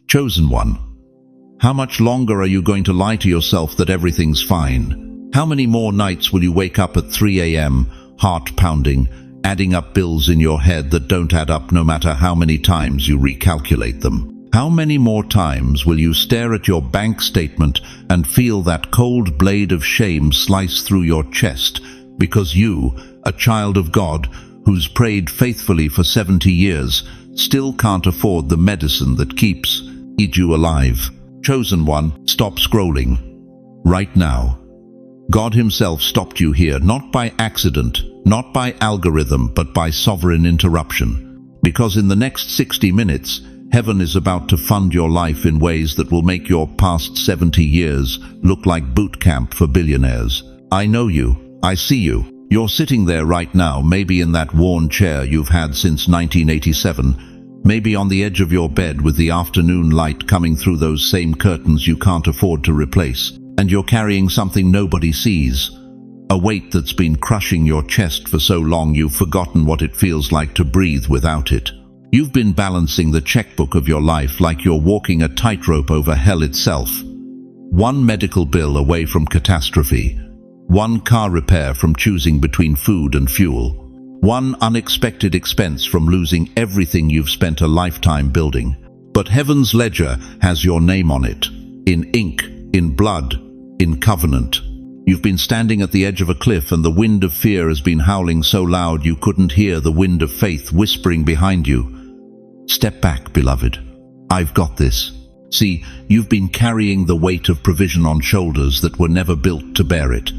Chosen one, how much longer are you going to lie to yourself that everything's fine? How many more nights will you wake up at 3 a.m., heart pounding, adding up bills in your head that don't add up no matter how many times you recalculate them? How many more times will you stare at your bank statement and feel that cold blade of shame slice through your chest because you, a child of God who's prayed faithfully for 70 years, still can't afford the medicine that keeps you alive? Chosen one, stop scrolling. Right now. God himself stopped you here, not by accident, not by algorithm, but by sovereign interruption. Because in the next 60 minutes, heaven is about to fund your life in ways that will make your past 70 years look like boot camp for billionaires. I know you. I see you. You're sitting there right now, maybe in that worn chair you've had since 1987, maybe on the edge of your bed with the afternoon light coming through those same curtains you can't afford to replace, and you're carrying something nobody sees, a weight that's been crushing your chest for so long you've forgotten what it feels like to breathe without it. You've been balancing the checkbook of your life like you're walking a tightrope over hell itself. One medical bill away from catastrophe, one car repair from choosing between food and fuel, one unexpected expense from losing everything you've spent a lifetime building. But heaven's ledger has your name on it, in ink, in blood, in covenant. You've been standing at the edge of a cliff and the wind of fear has been howling so loud you couldn't hear the wind of faith whispering behind you. Step back, beloved. I've got this. See, you've been carrying the weight of provision on shoulders that were never built to bear it.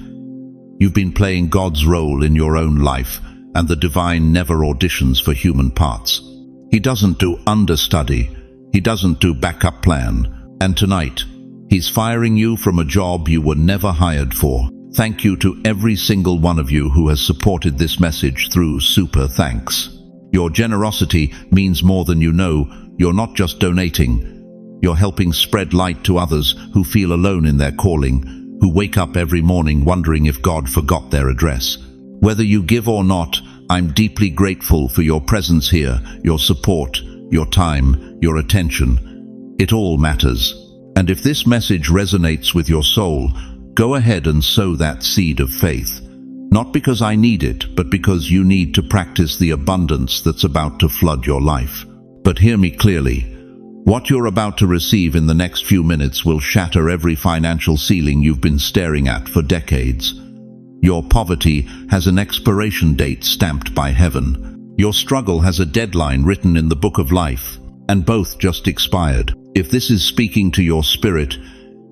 You've been playing God's role in your own life, and the divine never auditions for human parts. He doesn't do understudy. He doesn't do backup plan. And tonight, he's firing you from a job you were never hired for. Thank you to every single one of you who has supported this message through super thanks. Your generosity means more than you know. You're not just donating. You're helping spread light to others who feel alone in their calling, who wake up every morning wondering if God forgot their address. Whether you give or not, I'm deeply grateful for your presence here, your support, your time, your attention. It all matters. And if this message resonates with your soul, go ahead and sow that seed of faith. Not because I need it, but because you need to practice the abundance that's about to flood your life. But hear me clearly. What you're about to receive in the next few minutes will shatter every financial ceiling you've been staring at for decades. Your poverty has an expiration date stamped by heaven. Your struggle has a deadline written in the book of life, and both just expired. If this is speaking to your spirit,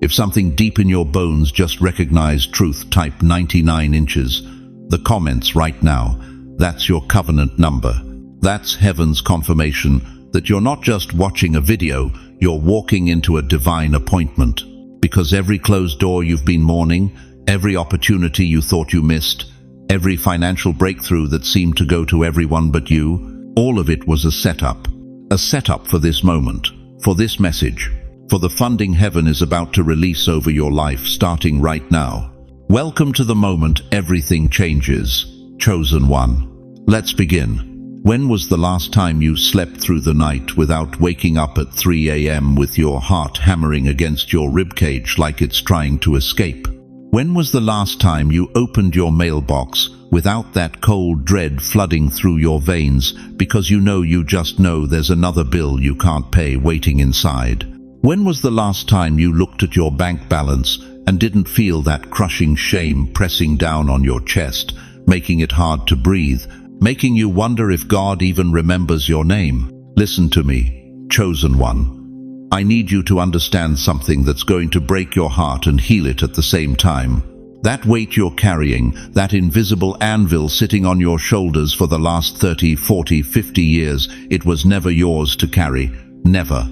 if something deep in your bones just recognized truth, type 99 inches. The comments right now, that's your covenant number. That's heaven's confirmation that you're not just watching a video, you're walking into a divine appointment. Because every closed door you've been mourning, every opportunity you thought you missed, every financial breakthrough that seemed to go to everyone but you, all of it was a setup for this moment, for this message, for the funding heaven is about to release over your life starting right now. Welcome to the moment everything changes. Chosen one. Let's begin. When was the last time you slept through the night without waking up at 3 a.m. with your heart hammering against your ribcage like it's trying to escape? When was the last time you opened your mailbox without that cold dread flooding through your veins because you just know there's another bill you can't pay waiting inside? When was the last time you looked at your bank balance and didn't feel that crushing shame pressing down on your chest, making it hard to breathe, making you wonder if God even remembers your name? Listen to me, chosen one. I need you to understand something that's going to break your heart and heal it at the same time. That weight you're carrying, that invisible anvil sitting on your shoulders for the last 30, 40, 50 years, it was never yours to carry. Never.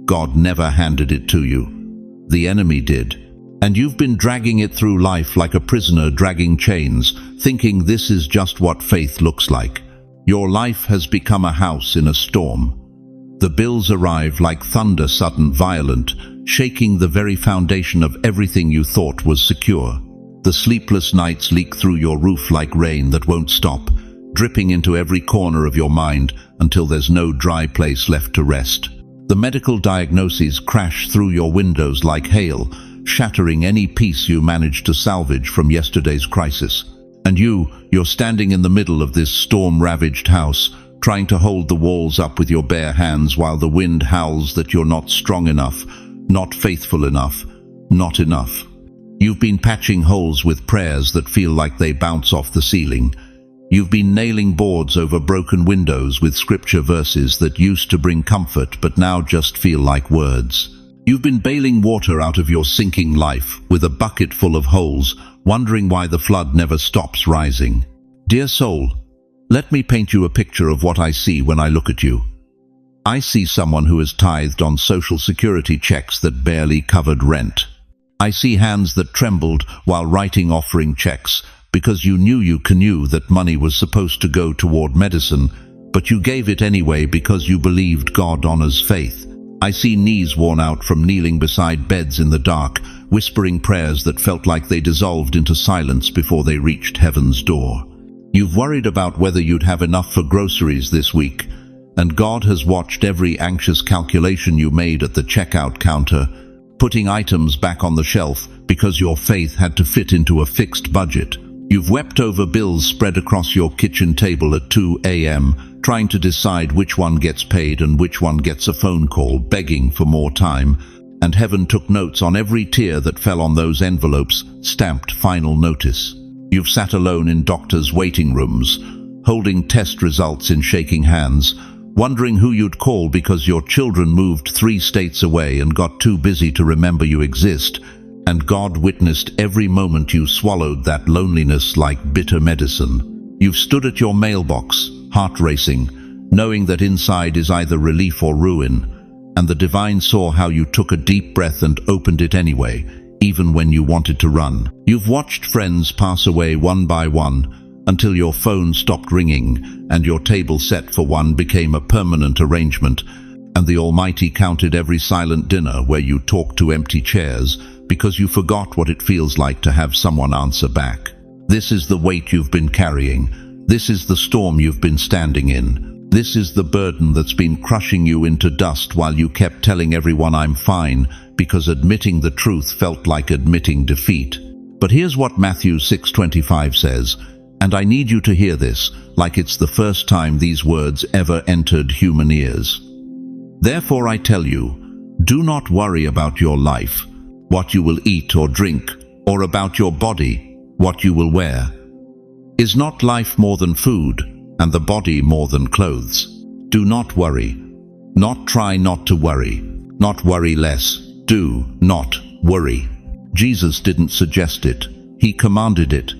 God never handed it to you. The enemy did. And you've been dragging it through life like a prisoner dragging chains, thinking this is just what faith looks like. Your life has become a house in a storm. The bills arrive like thunder, sudden, violent, shaking the very foundation of everything you thought was secure. The sleepless nights leak through your roof like rain that won't stop, dripping into every corner of your mind until there's no dry place left to rest. The medical diagnoses crash through your windows like hail, shattering any peace you managed to salvage from yesterday's crisis. And you're standing in the middle of this storm-ravaged house, trying to hold the walls up with your bare hands while the wind howls that you're not strong enough, not faithful enough, not enough. You've been patching holes with prayers that feel like they bounce off the ceiling. You've been nailing boards over broken windows with scripture verses that used to bring comfort but now just feel like words. You've been bailing water out of your sinking life with a bucket full of holes, wondering why the flood never stops rising. Dear soul, let me paint you a picture of what I see when I look at you. I see someone who has tithed on social security checks that barely covered rent. I see hands that trembled while writing offering checks because you knew that money was supposed to go toward medicine, but you gave it anyway because you believed God honors faith. I see knees worn out from kneeling beside beds in the dark, whispering prayers that felt like they dissolved into silence before they reached heaven's door. You've worried about whether you'd have enough for groceries this week, and God has watched every anxious calculation you made at the checkout counter, putting items back on the shelf because your faith had to fit into a fixed budget. You've wept over bills spread across your kitchen table at 2 a.m., trying to decide which one gets paid and which one gets a phone call begging for more time, and heaven took notes on every tear that fell on those envelopes stamped final notice. You've sat alone in doctors' waiting rooms, holding test results in shaking hands, wondering who you'd call because your children moved 3 states away and got too busy to remember you exist, and God witnessed every moment you swallowed that loneliness like bitter medicine. You've stood at your mailbox, heart racing, knowing that inside is either relief or ruin, and the divine saw how you took a deep breath and opened it anyway, even when you wanted to run. You've watched friends pass away one by one until your phone stopped ringing and your table set for one became a permanent arrangement, and the Almighty counted every silent dinner where you talked to empty chairs because you forgot what it feels like to have someone answer back. This is the weight you've been carrying. This is the storm you've been standing in. This is the burden that's been crushing you into dust while you kept telling everyone I'm fine, because admitting the truth felt like admitting defeat. But here's what Matthew 6:25 says, and I need you to hear this like it's the first time these words ever entered human ears. Therefore I tell you, do not worry about your life, what you will eat or drink, or about your body, what you will wear. Is not life more than food, and the body more than clothes? Do not worry. Not try not to worry. Not worry less. Do not worry. Jesus didn't suggest it. He commanded it.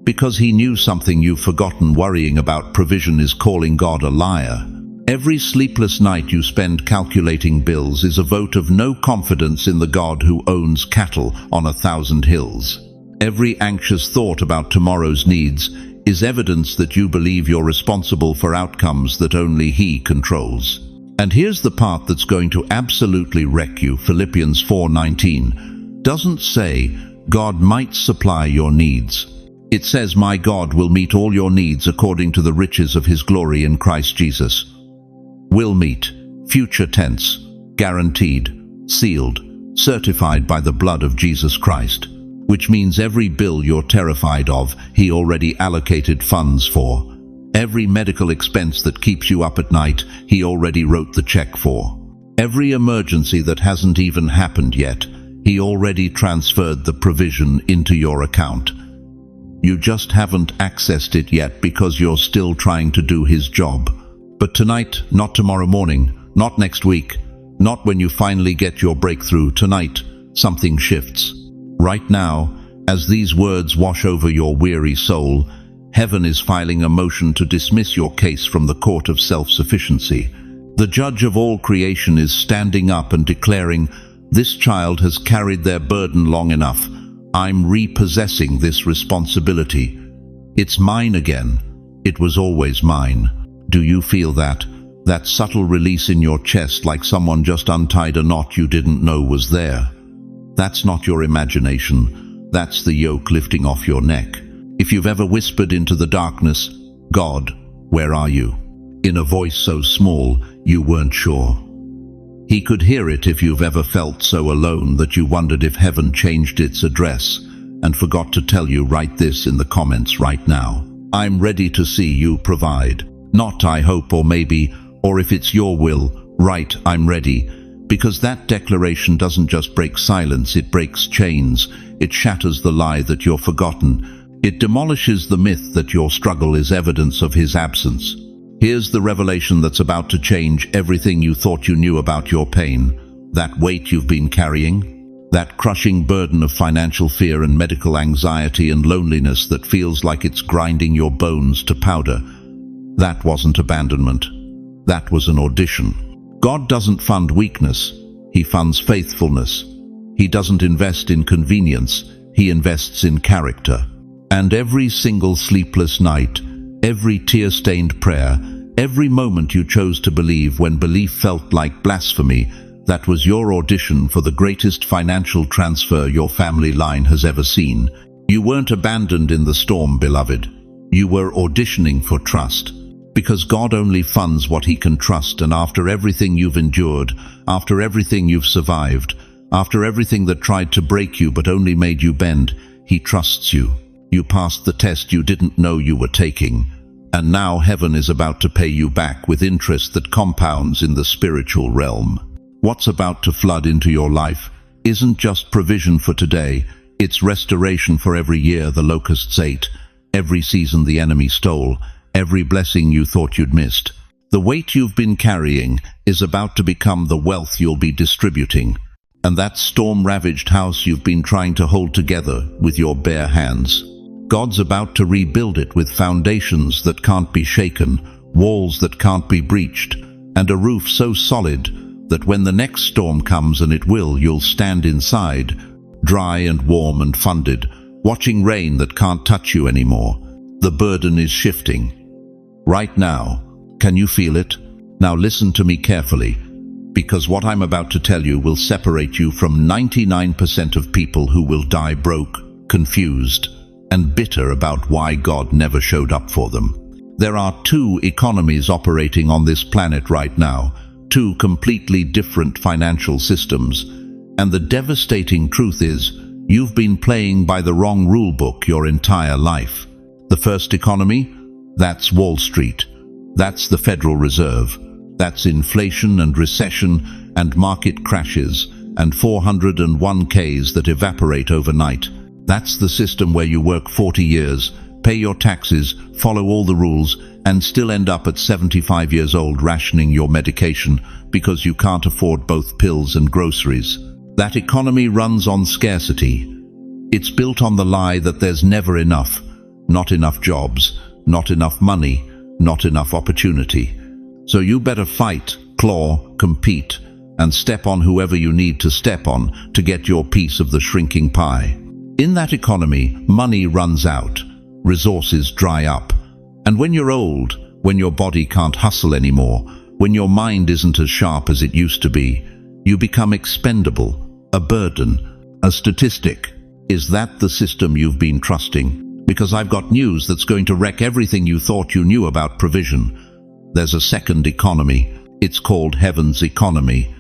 Because he knew something you've forgotten. Worrying about provision is calling God a liar. Every sleepless night you spend calculating bills is a vote of no confidence in the God who owns cattle on 1,000 hills. Every anxious thought about tomorrow's needs is evidence that you believe you're responsible for outcomes that only He controls. And here's the part that's going to absolutely wreck you. Philippians 4:19 doesn't say, God might supply your needs. It says, my God will meet all your needs according to the riches of His glory in Christ Jesus. Will meet, future tense, guaranteed, sealed, certified by the blood of Jesus Christ. Which means every bill you're terrified of, He already allocated funds for. Every medical expense that keeps you up at night, He already wrote the check for. Every emergency that hasn't even happened yet, He already transferred the provision into your account. You just haven't accessed it yet because you're still trying to do His job. But tonight, not tomorrow morning, not next week, not when you finally get your breakthrough. Tonight, something shifts. Right now, as these words wash over your weary soul, heaven is filing a motion to dismiss your case from the court of self-sufficiency. The judge of all creation is standing up and declaring, this child has carried their burden long enough. I'm repossessing this responsibility. It's mine again. It was always mine. Do you feel that? That subtle release in your chest, like someone just untied a knot you didn't know was there. That's not your imagination. That's the yoke lifting off your neck. If you've ever whispered into the darkness, God, where are you? In a voice so small, you weren't sure. He could hear it if you've ever felt so alone that you wondered if heaven changed its address and forgot to tell you. Write this in the comments right now. I'm ready to see you provide. Not I hope or maybe, or if it's your will, write I'm ready. Because that declaration doesn't just break silence, it breaks chains. It shatters the lie that you're forgotten. It demolishes the myth that your struggle is evidence of His absence. Here's the revelation that's about to change everything you thought you knew about your pain. That weight you've been carrying, that crushing burden of financial fear and medical anxiety and loneliness that feels like it's grinding your bones to powder. That wasn't abandonment. That was an audition. God doesn't fund weakness. He funds faithfulness. He doesn't invest in convenience. He invests in character. And every single sleepless night, every tear-stained prayer, every moment you chose to believe when belief felt like blasphemy, that was your audition for the greatest financial transfer your family line has ever seen. You weren't abandoned in the storm, beloved. You were auditioning for trust. Because God only funds what He can trust, and after everything you've endured, after everything you've survived, after everything that tried to break you but only made you bend, He trusts you. You passed the test you didn't know you were taking. And now heaven is about to pay you back with interest that compounds in the spiritual realm. What's about to flood into your life isn't just provision for today, it's restoration for every year the locusts ate, every season the enemy stole, every blessing you thought you'd missed. The weight you've been carrying is about to become the wealth you'll be distributing. And that storm-ravaged house you've been trying to hold together with your bare hands, God's about to rebuild it with foundations that can't be shaken, walls that can't be breached, and a roof so solid that when the next storm comes, and it will, you'll stand inside, dry and warm and funded, watching rain that can't touch you anymore. The burden is shifting. Right now, can you feel it? Now listen to me carefully, because what I'm about to tell you will separate you from 99% of people who will die broke, confused, and bitter about why God never showed up for them. There are two economies operating on this planet right now, two completely different financial systems, and the devastating truth is, you've been playing by the wrong rule book your entire life. The first economy? That's Wall Street. That's the Federal Reserve. That's inflation and recession and market crashes and 401ks that evaporate overnight. That's the system where you work 40 years, pay your taxes, follow all the rules, and still end up at 75 years old rationing your medication because you can't afford both pills and groceries. That economy runs on scarcity. It's built on the lie that there's never enough. Not enough jobs, not enough money, not enough opportunity. So you better fight, claw, compete, and step on whoever you need to step on to get your piece of the shrinking pie. In that economy, money runs out, resources dry up. And when you're old, when your body can't hustle anymore, when your mind isn't as sharp as it used to be, you become expendable, a burden, a statistic. Is that the system you've been trusting? Because I've got news that's going to wreck everything you thought you knew about provision. There's a second economy. It's called heaven's economy.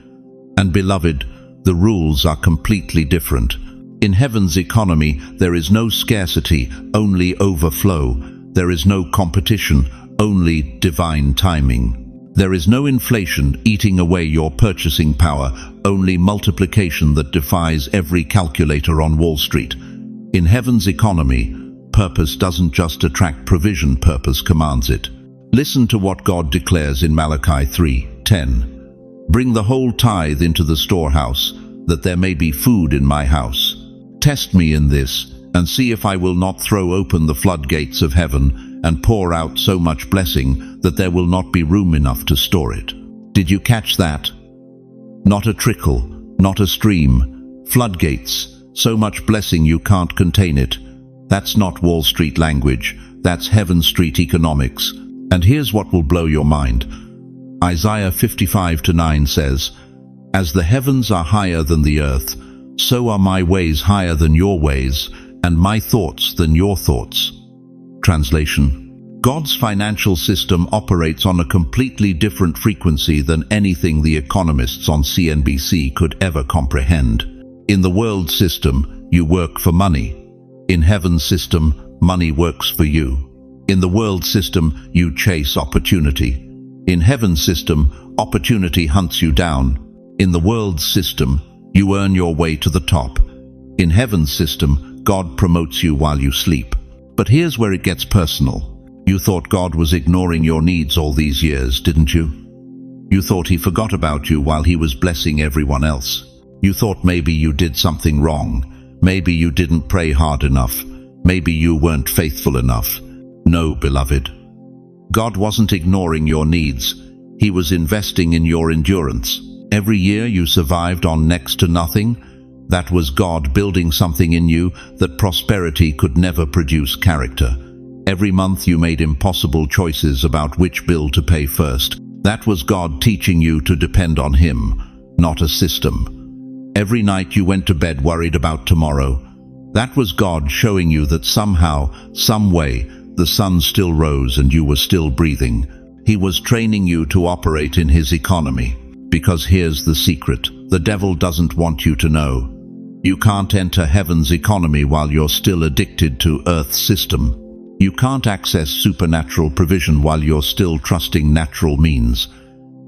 And beloved, the rules are completely different. In heaven's economy, there is no scarcity, only overflow. There is no competition, only divine timing. There is no inflation eating away your purchasing power, only multiplication that defies every calculator on Wall Street. In heaven's economy, purpose doesn't just attract provision, purpose commands it. Listen to what God declares in Malachi 3:10. Bring the whole tithe into the storehouse, that there may be food in my house. Test me in this, and see if I will not throw open the floodgates of heaven and pour out so much blessing that there will not be room enough to store it. Did you catch that? Not a trickle, not a stream. Floodgates, so much blessing you can't contain it. That's not Wall Street language, that's Heaven Street economics. And here's what will blow your mind. Isaiah 55:9 says, "As the heavens are higher than the earth, so are my ways higher than your ways, and my thoughts than your thoughts." Translation: God's financial system operates on a completely different frequency than anything the economists on CNBC could ever comprehend. In the world system, you work for money. In heaven's system, money works for you. In the world system, you chase opportunity. In heaven's system, opportunity hunts you down. In the world's system, you earn your way to the top. In heaven's system, God promotes you while you sleep. But here's where it gets personal. You thought God was ignoring your needs all these years, didn't you? You thought he forgot about you while he was blessing everyone else. You thought maybe you did something wrong. Maybe you didn't pray hard enough. Maybe you weren't faithful enough. No, beloved. God wasn't ignoring your needs. He was investing in your endurance. Every year you survived on next to nothing. That was God building something in you that prosperity could never produce character. Every month you made impossible choices about which bill to pay first. That was God teaching you to depend on him, not a system. Every night you went to bed worried about tomorrow. That was God showing you that somehow, some way, the sun still rose and you were still breathing. He was training you to operate in his economy. Because here's the secret. The devil doesn't want you to know. You can't enter heaven's economy while you're still addicted to Earth's system. You can't access supernatural provision while you're still trusting natural means.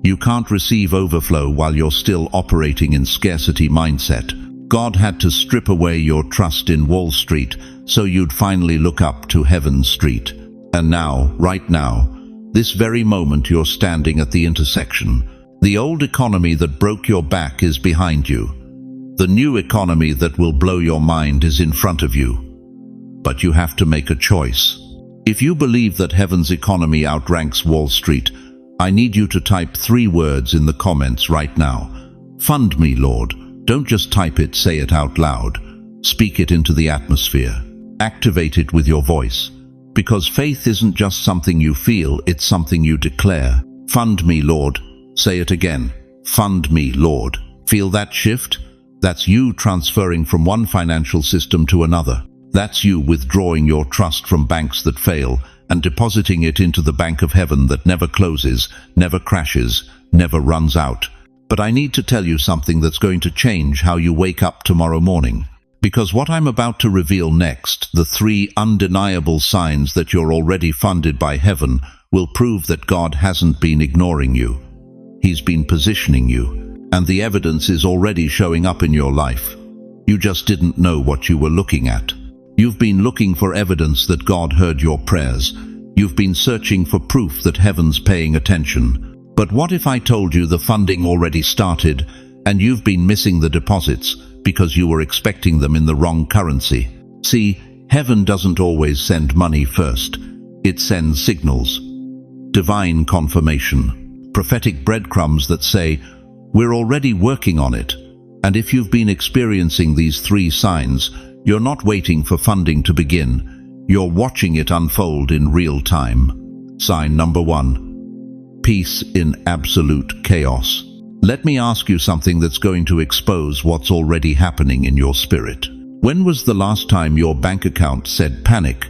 You can't receive overflow while you're still operating in scarcity mindset. God had to strip away your trust in Wall Street so you'd finally look up to Heaven's Street. And now, right now, this very moment you're standing at the intersection. The old economy that broke your back is behind you. The new economy that will blow your mind is in front of you. But you have to make a choice. If you believe that heaven's economy outranks Wall Street, I need you to type 3 words in the comments right now. Fund me, Lord. Don't just type it, say it out loud. Speak it into the atmosphere. Activate it with your voice. Because faith isn't just something you feel, it's something you declare. Fund me, Lord. Say it again. Fund me, Lord. Feel that shift? That's you transferring from one financial system to another. That's you withdrawing your trust from banks that fail and depositing it into the bank of heaven that never closes, never crashes, never runs out. But I need to tell you something that's going to change how you wake up tomorrow morning. Because what I'm about to reveal next, the 3 undeniable signs that you're already funded by heaven, will prove that God hasn't been ignoring you. He's been positioning you. And the evidence is already showing up in your life. You just didn't know what you were looking at. You've been looking for evidence that God heard your prayers. You've been searching for proof that heaven's paying attention. But what if I told you the funding already started and you've been missing the deposits because you were expecting them in the wrong currency? See, heaven doesn't always send money first. It sends signals. Divine confirmation. Prophetic breadcrumbs that say, we're already working on it. And if you've been experiencing these 3 signs, you're not waiting for funding to begin. You're watching it unfold in real time. Sign number 1. Peace in absolute chaos. Let me ask you something that's going to expose what's already happening in your spirit. When was the last time your bank account said panic,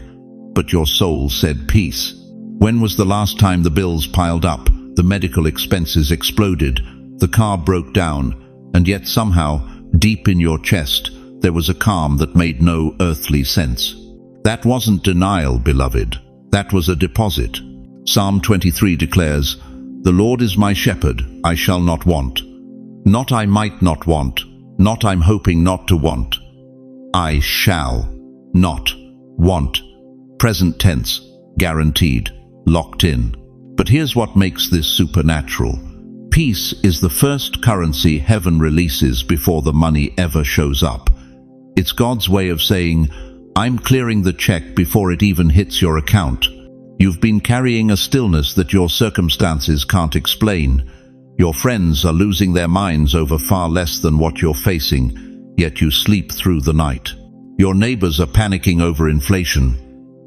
but your soul said peace? When was the last time the bills piled up, the medical expenses exploded, the car broke down, and yet somehow, deep in your chest, there was a calm that made no earthly sense? That wasn't denial, beloved. That was a deposit. Psalm 23 declares, "The Lord is my shepherd, I shall not want." Not I might not want, not I'm hoping not to want. I shall not want. Present tense, guaranteed, locked in. But here's what makes this supernatural. Peace is the first currency heaven releases before the money ever shows up. It's God's way of saying, I'm clearing the check before it even hits your account. You've been carrying a stillness that your circumstances can't explain. Your friends are losing their minds over far less than what you're facing, yet you sleep through the night. Your neighbors are panicking over inflation,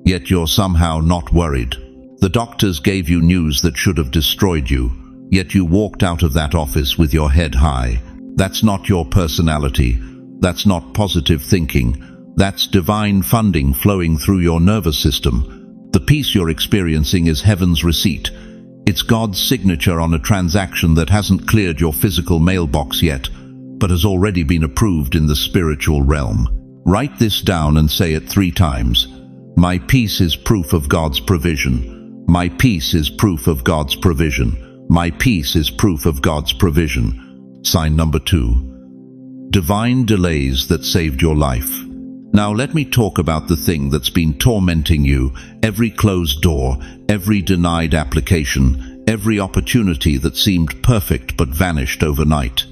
yet you're somehow not worried. The doctors gave you news that should have destroyed you, yet you walked out of that office with your head high. That's not your personality. That's not positive thinking. That's divine funding flowing through your nervous system. The peace you're experiencing is heaven's receipt. It's God's signature on a transaction that hasn't cleared your physical mailbox yet, but has already been approved in the spiritual realm. Write this down and say it 3 times. My peace is proof of God's provision. My peace is proof of God's provision. My peace is proof of God's provision. Sign number 2. Divine delays that saved your life. Now let me talk about the thing that's been tormenting you, every closed door, every denied application, every opportunity that seemed perfect but vanished overnight.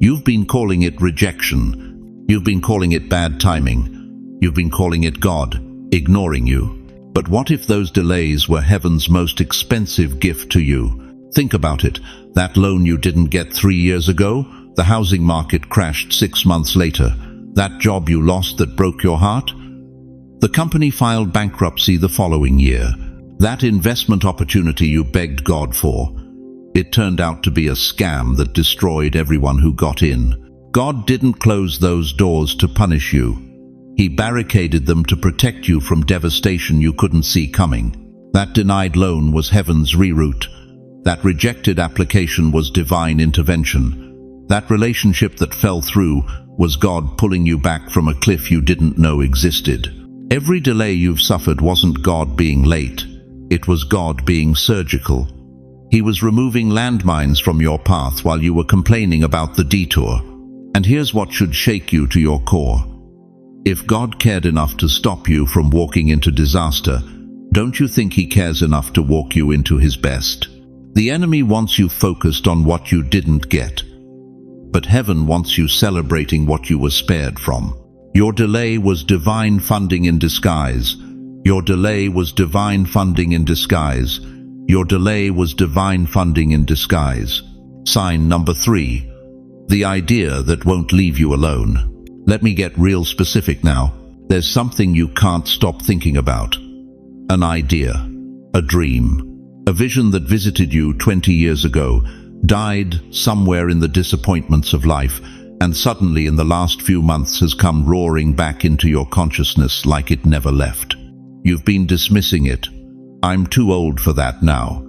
You've been calling it rejection. You've been calling it bad timing. You've been calling it God ignoring you. But what if those delays were heaven's most expensive gift to you? Think about it. That loan you didn't get 3 years ago, the housing market crashed 6 months later. That job you lost that broke your heart? The company filed bankruptcy the following year. That investment opportunity you begged God for, it turned out to be a scam that destroyed everyone who got in. God didn't close those doors to punish you. He barricaded them to protect you from devastation you couldn't see coming. That denied loan was heaven's reroute. That rejected application was divine intervention. That relationship that fell through was God pulling you back from a cliff you didn't know existed. Every delay you've suffered wasn't God being late. It was God being surgical. He was removing landmines from your path while you were complaining about the detour. And here's what should shake you to your core. If God cared enough to stop you from walking into disaster, don't you think He cares enough to walk you into His best? The enemy wants you focused on what you didn't get, but heaven wants you celebrating what you were spared from. Your delay was divine funding in disguise. Your delay was divine funding in disguise. Your delay was divine funding in disguise. Sign number 3. The idea that won't leave you alone. Let me get real specific now. There's something you can't stop thinking about. An idea, a dream, a vision that visited you 20 years ago, died somewhere in the disappointments of life, and suddenly in the last few months has come roaring back into your consciousness like it never left. You've been dismissing it. I'm too old for that now.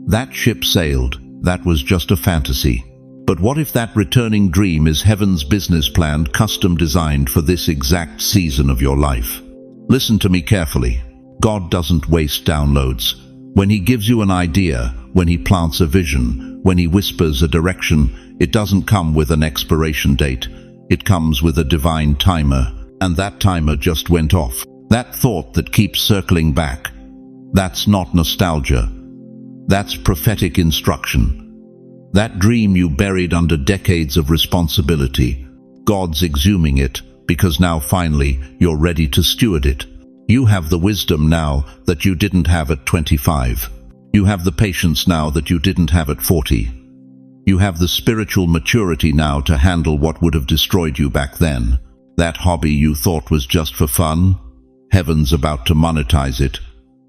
That ship sailed. That was just a fantasy. But what if that returning dream is heaven's business plan, custom designed for this exact season of your life? Listen to me carefully. God doesn't waste downloads. When He gives you an idea, when He plants a vision, when He whispers a direction, it doesn't come with an expiration date. It comes with a divine timer, and that timer just went off. That thought that keeps circling back, that's not nostalgia. That's prophetic instruction. That dream you buried under decades of responsibility, God's exhuming it because now finally you're ready to steward it. You have the wisdom now that you didn't have at 25. You have the patience now that you didn't have at 40. You have the spiritual maturity now to handle what would have destroyed you back then. That hobby you thought was just for fun, heaven's about to monetize it.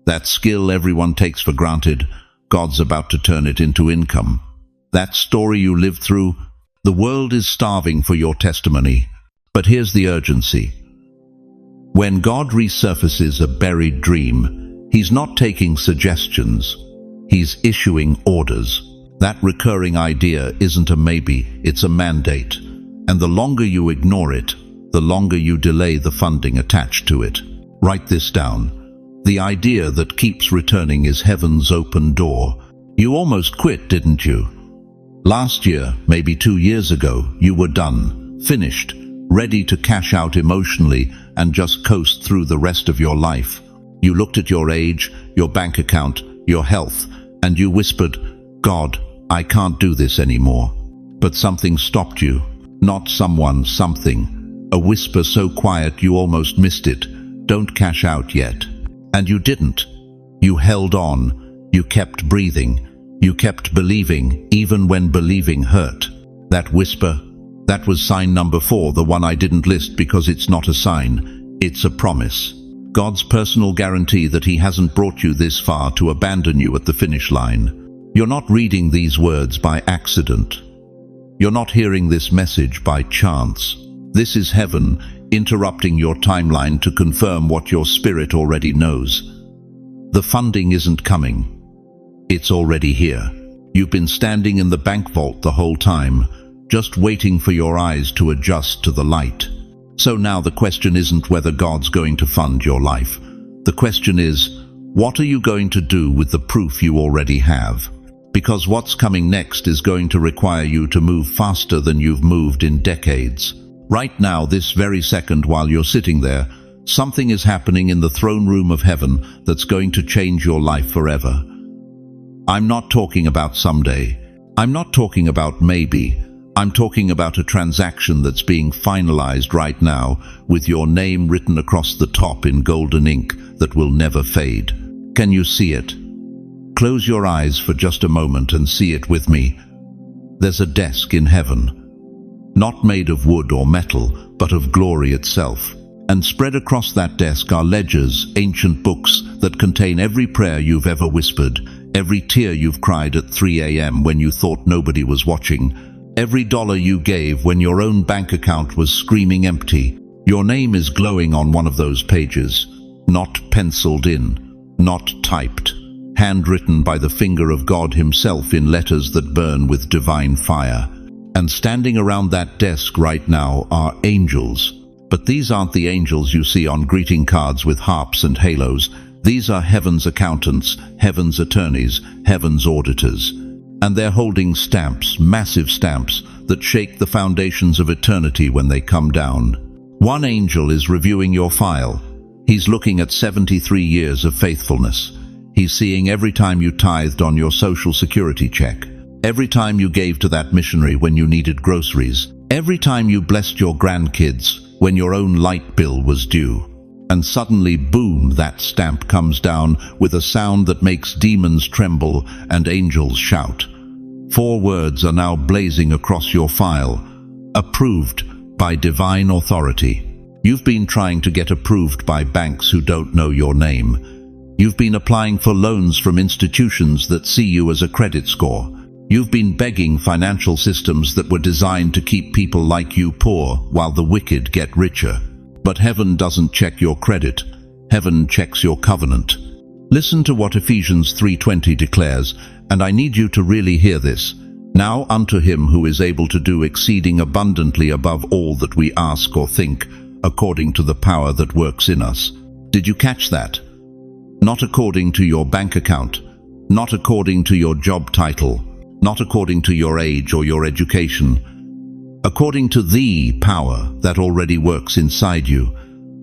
That skill everyone takes for granted, God's about to turn it into income. That story you lived through, the world is starving for your testimony. But here's the urgency. When God resurfaces a buried dream, He's not taking suggestions. He's issuing orders. That recurring idea isn't a maybe, it's a mandate. And the longer you ignore it, the longer you delay the funding attached to it. Write this down. The idea that keeps returning is heaven's open door. You almost quit, didn't you? Last year, maybe 2 years ago, you were done, finished, ready to cash out emotionally and just coast through the rest of your life. You looked at your age, your bank account, your health, and you whispered, God, I can't do this anymore. But something stopped you. Not someone, something. A whisper so quiet you almost missed it. Don't cash out yet. And you didn't. You held on. You kept breathing. You kept believing, even when believing hurt. That whisper, that was sign number 4, the one I didn't list because it's not a sign, it's a promise. God's personal guarantee that He hasn't brought you this far to abandon you at the finish line. You're not reading these words by accident. You're not hearing this message by chance. This is heaven interrupting your timeline to confirm what your spirit already knows. The funding isn't coming. It's already here. You've been standing in the bank vault the whole time, just waiting for your eyes to adjust to the light. So now the question isn't whether God's going to fund your life. The question is, what are you going to do with the proof you already have? Because what's coming next is going to require you to move faster than you've moved in decades. Right now, this very second, while you're sitting there, something is happening in the throne room of heaven that's going to change your life forever. I'm not talking about someday. I'm not talking about maybe. I'm talking about a transaction that's being finalized right now with your name written across the top in golden ink that will never fade. Can you see it? Close your eyes for just a moment and see it with me. There's a desk in heaven, not made of wood or metal, but of glory itself. And spread across that desk are ledgers, ancient books that contain every prayer you've ever whispered, every tear you've cried at 3 a.m. when you thought nobody was watching, every dollar you gave when your own bank account was screaming empty. Your name is glowing on one of those pages, not penciled in, not typed, handwritten by the finger of God himself in letters that burn with divine fire. And standing around that desk right now are angels. But these aren't the angels you see on greeting cards with harps and halos. These are heaven's accountants, heaven's attorneys, heaven's auditors. And they're holding stamps, massive stamps, that shake the foundations of eternity when they come down. One angel is reviewing your file. He's looking at 73 years of faithfulness. He's seeing every time you tithed on your social security check, every time you gave to that missionary when you needed groceries, every time you blessed your grandkids when your own light bill was due. And suddenly, boom, that stamp comes down with a sound that makes demons tremble and angels shout. 4 words are now blazing across your file. Approved by divine authority. You've been trying to get approved by banks who don't know your name. You've been applying for loans from institutions that see you as a credit score. You've been begging financial systems that were designed to keep people like you poor while the wicked get richer. But heaven doesn't check your credit. Heaven checks your covenant. Listen to what Ephesians 3:20 declares, and I need you to really hear this. Now unto him who is able to do exceeding abundantly above all that we ask or think, according to the power that works in us. Did you catch that? Not according to your bank account, not according to your job title, not according to your age or your education, according to the power that already works inside you.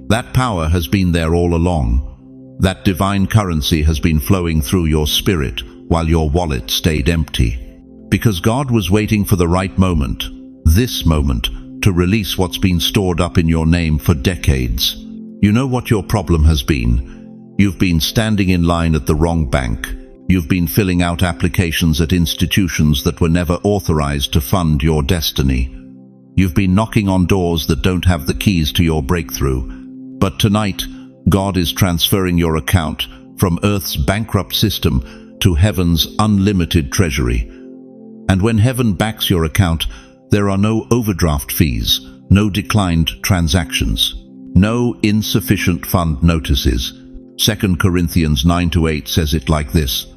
That power has been there all along. That divine currency has been flowing through your spirit while your wallet stayed empty. Because God was waiting for the right moment, this moment, to release what's been stored up in your name for decades. You know what your problem has been? You've been standing in line at the wrong bank. You've been filling out applications at institutions that were never authorized to fund your destiny. You've been knocking on doors that don't have the keys to your breakthrough. But tonight, God is transferring your account from Earth's bankrupt system to heaven's unlimited treasury. And when heaven backs your account, there are no overdraft fees, no declined transactions, no insufficient fund notices. 2 Corinthians 9-8 says it like this: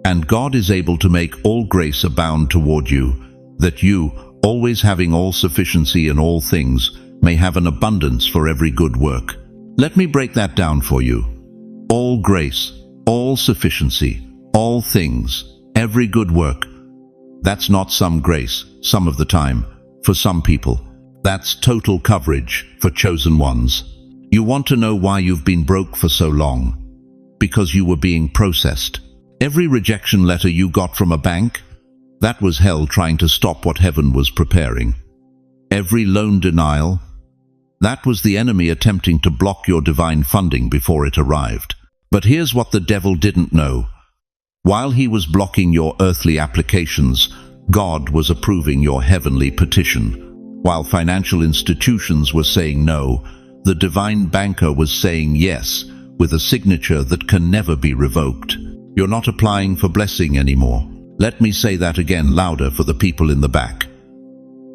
And God is able to make all grace abound toward you, that you, always having all sufficiency in all things, may have an abundance for every good work. Let me break that down for you. All grace, all sufficiency, all things, every good work. That's not some grace, some of the time, for some people. That's total coverage for chosen ones. You want to know why you've been broke for so long? Because you were being processed. Every rejection letter you got from a bank, that was hell trying to stop what heaven was preparing. Every loan denial, that was the enemy attempting to block your divine funding before it arrived. But here's what the devil didn't know. While he was blocking your earthly applications, God was approving your heavenly petition. While financial institutions were saying no, the divine banker was saying yes, with a signature that can never be revoked. You're not applying for blessing anymore. Let me say that again louder for the people in the back.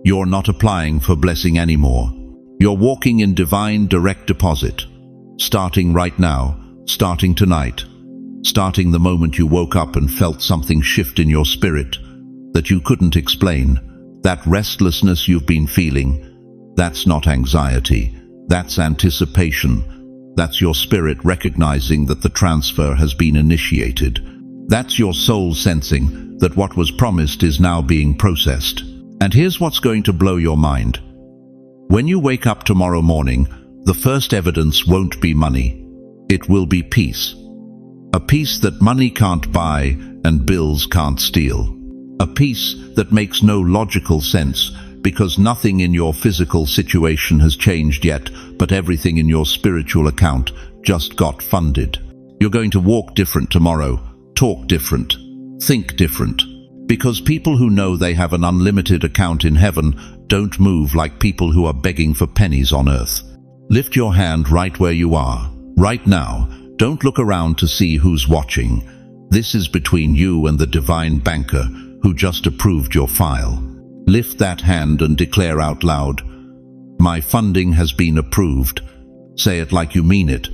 You're not applying for blessing anymore. You're walking in divine direct deposit. Starting right now, starting tonight. starting the moment you woke up and felt something shift in your spirit that you couldn't explain. That restlessness you've been feeling, that's not anxiety, that's anticipation. That's your spirit recognizing that the transfer has been initiated. That's your soul sensing that what was promised is now being processed. And here's what's going to blow your mind. When you wake up tomorrow morning, the first evidence won't be money. It will be peace. A peace that money can't buy and bills can't steal. A peace that makes no logical sense because nothing in your physical situation has changed yet, but everything in your spiritual account just got funded. You're going to walk different tomorrow, talk different, think different. Because people who know they have an unlimited account in heaven don't move like people who are begging for pennies on earth. Lift your hand right where you are, right now. Don't look around to see who's watching. This is between you and the divine banker who just approved your file. Lift that hand and declare out loud, "My funding has been approved." Say it like you mean it.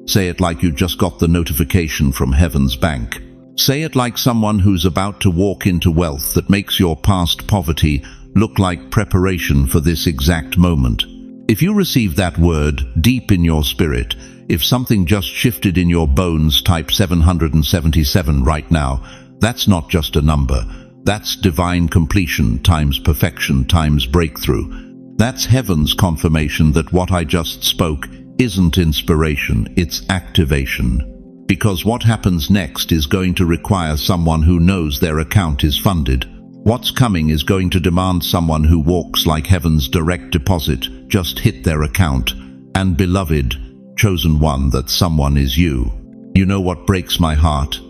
Say it like you just got the notification from heaven's bank. Say it like someone who's about to walk into wealth that makes your past poverty look like preparation for this exact moment. If you receive that word deep in your spirit, if something just shifted in your bones, type 777 right now. That's not just a number. That's divine completion times perfection times breakthrough. That's heaven's confirmation that what I just spoke isn't inspiration, it's activation. Because what happens next is going to require someone who knows their account is funded. What's coming is going to demand someone who walks like heaven's direct deposit just hit their account. And beloved, chosen one, that someone is you. You know what breaks my heart?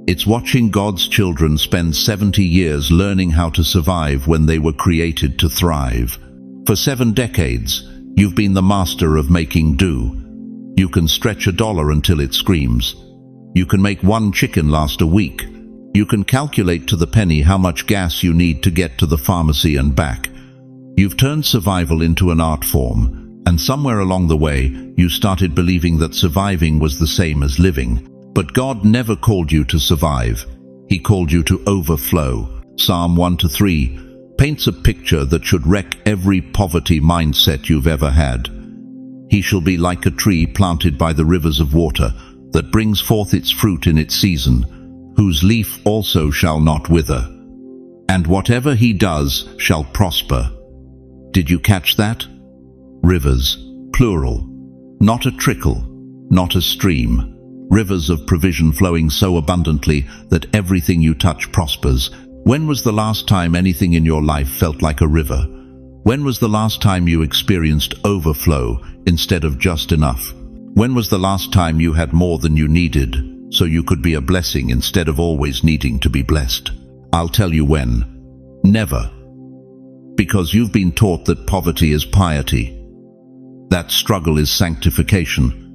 It's watching God's children spend 70 years learning how to survive when they were created to thrive. For 7 decades, you've been the master of making do. You can stretch $1 until it screams. You can make 1 chicken last a week. You can calculate to the penny how much gas you need to get to the pharmacy and back. You've turned survival into an art form, and somewhere along the way, you started believing that surviving was the same as living. But God never called you to survive. He called you to overflow. Psalm 1-3 paints a picture that should wreck every poverty mindset you've ever had. He shall be like a tree planted by the rivers of water, that brings forth its fruit in its season, whose leaf also shall not wither. And whatever he does shall prosper. Did you catch that? Rivers, plural. Not a trickle, not a stream. Rivers of provision flowing so abundantly that everything you touch prospers. When was the last time anything in your life felt like a river? When was the last time you experienced overflow instead of just enough? When was the last time you had more than you needed, so you could be a blessing instead of always needing to be blessed? I'll tell you when. Never. Because you've been taught that poverty is piety. That struggle is sanctification.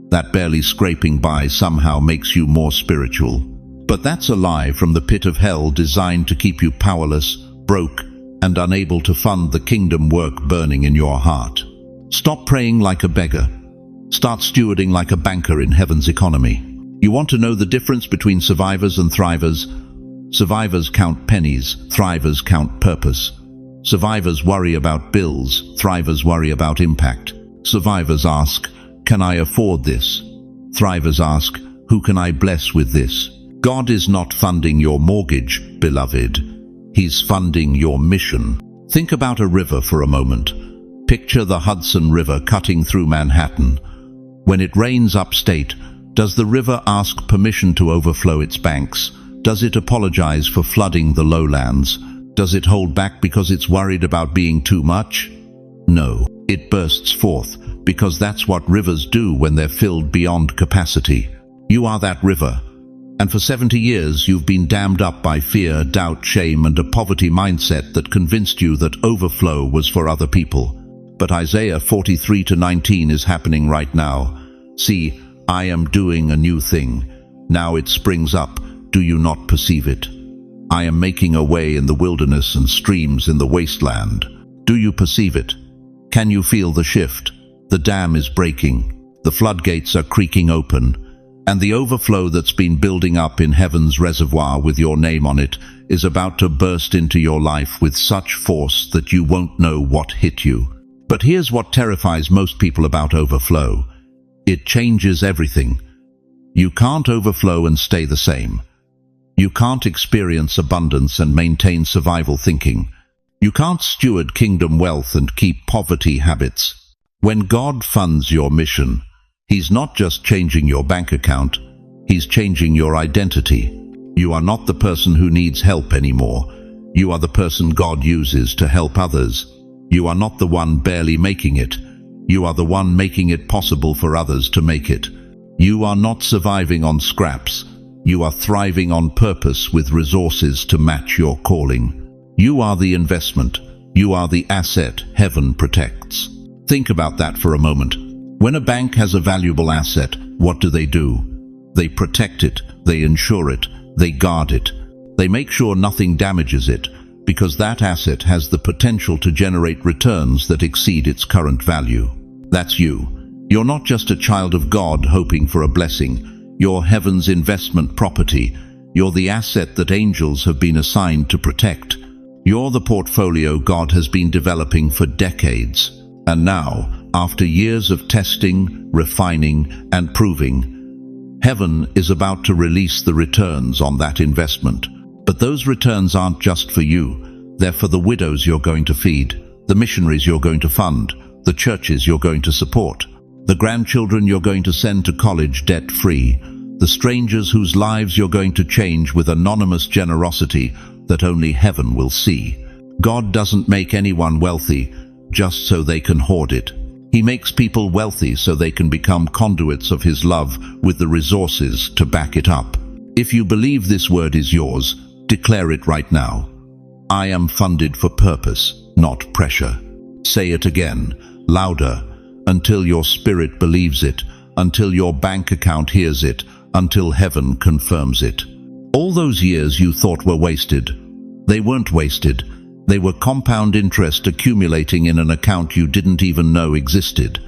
That barely scraping by somehow makes you more spiritual. But that's a lie from the pit of hell designed to keep you powerless, broke, and unable to fund the kingdom work burning in your heart. Stop praying like a beggar. Start stewarding like a banker in heaven's economy. You want to know the difference between survivors and thrivers? Survivors count pennies, thrivers count purpose. Survivors worry about bills, thrivers worry about impact. Survivors ask, "Can I afford this?" Thrivers ask, "Who can I bless with this?" God is not funding your mortgage, beloved. He's funding your mission. Think about a river for a moment. Picture the Hudson River cutting through Manhattan. When it rains upstate, does the river ask permission to overflow its banks? Does it apologize for flooding the lowlands? Does it hold back because it's worried about being too much? No, it bursts forth, because that's what rivers do when they're filled beyond capacity. You are that river. And for 70 years you've been dammed up by fear, doubt, shame, and a poverty mindset that convinced you that overflow was for other people. But Isaiah 43:19 is happening right now. See, I am doing a new thing. Now it springs up. Do you not perceive it? I am making a way in the wilderness and streams in the wasteland. Do you perceive it? Can you feel the shift? The dam is breaking. The floodgates are creaking open. And the overflow that's been building up in heaven's reservoir with your name on it is about to burst into your life with such force that you won't know what hit you. But here's what terrifies most people about overflow. It changes everything. You can't overflow and stay the same. You can't experience abundance and maintain survival thinking. You can't steward kingdom wealth and keep poverty habits. When God funds your mission, He's not just changing your bank account, He's changing your identity. You are not the person who needs help anymore. You are the person God uses to help others. You are not the one barely making it. You are the one making it possible for others to make it. You are not surviving on scraps. You are thriving on purpose with resources to match your calling. You are the investment. You are the asset heaven protects. Think about that for a moment. When a bank has a valuable asset, what do? They protect it, they insure it, they guard it. They make sure nothing damages it, because that asset has the potential to generate returns that exceed its current value. That's you. You're not just a child of God hoping for a blessing. You're heaven's investment property. You're the asset that angels have been assigned to protect. You're the portfolio God has been developing for decades. And now, after years of testing, refining, and proving, heaven is about to release the returns on that investment. But those returns aren't just for you. They're for the widows you're going to feed, the missionaries you're going to fund, the churches you're going to support, the grandchildren you're going to send to college debt-free, the strangers whose lives you're going to change with anonymous generosity that only heaven will see. God doesn't make anyone wealthy just so they can hoard it. He makes people wealthy so they can become conduits of His love with the resources to back it up. If you believe this word is yours, declare it right now. I am funded for purpose, not pressure. Say it again, louder, until your spirit believes it, until your bank account hears it, until heaven confirms it. All those years you thought were wasted, they weren't wasted. They were compound interest accumulating in an account you didn't even know existed.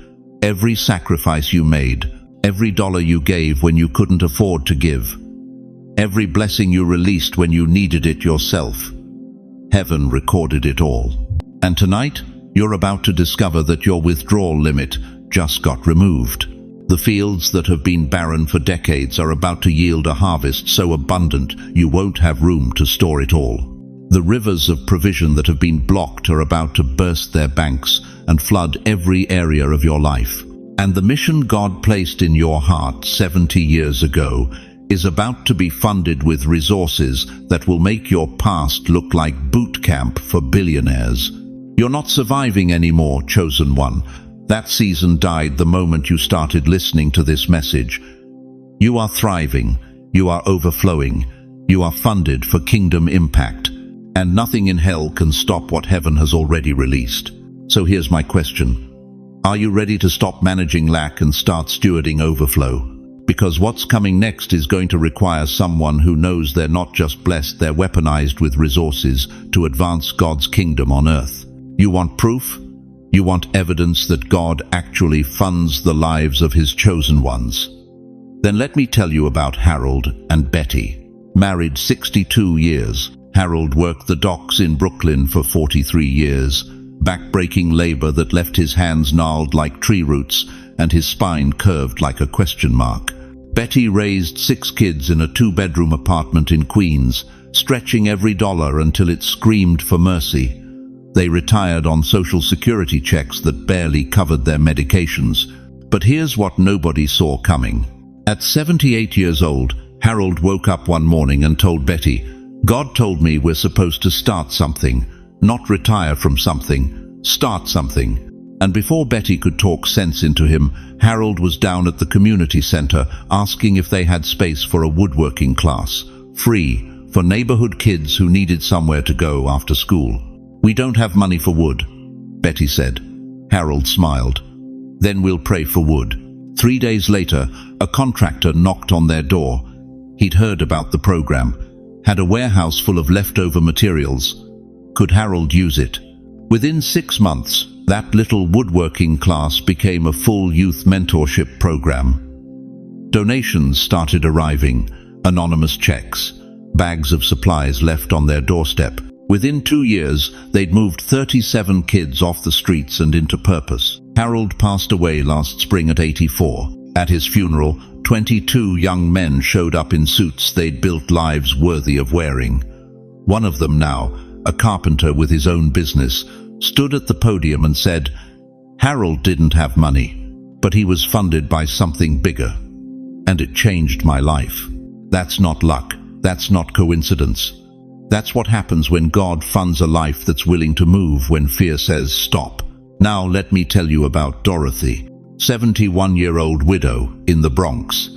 Every sacrifice you made, every dollar you gave when you couldn't afford to give, every blessing you released when you needed it yourself, heaven recorded it all. And tonight, you're about to discover that your withdrawal limit just got removed. The fields that have been barren for decades are about to yield a harvest so abundant you won't have room to store it all. The rivers of provision that have been blocked are about to burst their banks and flood every area of your life. And the mission God placed in your heart 70 years ago is about to be funded with resources that will make your past look like boot camp for billionaires. You're not surviving anymore, chosen one. That season died the moment you started listening to this message. You are thriving. You are overflowing. You are funded for kingdom impact. And nothing in hell can stop what heaven has already released. So here's my question. Are you ready to stop managing lack and start stewarding overflow? Because what's coming next is going to require someone who knows they're not just blessed, they're weaponized with resources to advance God's kingdom on earth. You want proof? You want evidence that God actually funds the lives of His chosen ones? Then let me tell you about Harold and Betty. Married 62 years. Harold worked the docks in Brooklyn for 43 years, back-breaking labor that left his hands gnarled like tree roots and his spine curved like a question mark. Betty raised 6 kids in a 2-bedroom apartment in Queens, stretching every dollar until it screamed for mercy. They retired on Social Security checks that barely covered their medications. But here's what nobody saw coming. At 78 years old, Harold woke up one morning and told Betty, "God told me we're supposed to start something, not retire from something, start something." And before Betty could talk sense into him, Harold was down at the community center asking if they had space for a woodworking class, free, for neighborhood kids who needed somewhere to go after school. "We don't have money for wood," Betty said. Harold smiled. "Then we'll pray for wood." 3 days later, a contractor knocked on their door. He'd heard about the program, had a warehouse full of leftover materials. Could Harold use it? Within 6 months, that little woodworking class became a full youth mentorship program. Donations started arriving, anonymous checks, bags of supplies left on their doorstep. Within 2 years, they'd moved 37 kids off the streets and into purpose. Harold passed away last spring at 84. At his funeral, 22 young men showed up in suits they'd built lives worthy of wearing. One of them now, a carpenter with his own business, stood at the podium and said, "Harold didn't have money, but he was funded by something bigger. And it changed my life." That's not luck. That's not coincidence. That's what happens when God funds a life that's willing to move when fear says stop. Now let me tell you about Dorothy, 71-year-old widow in the Bronx.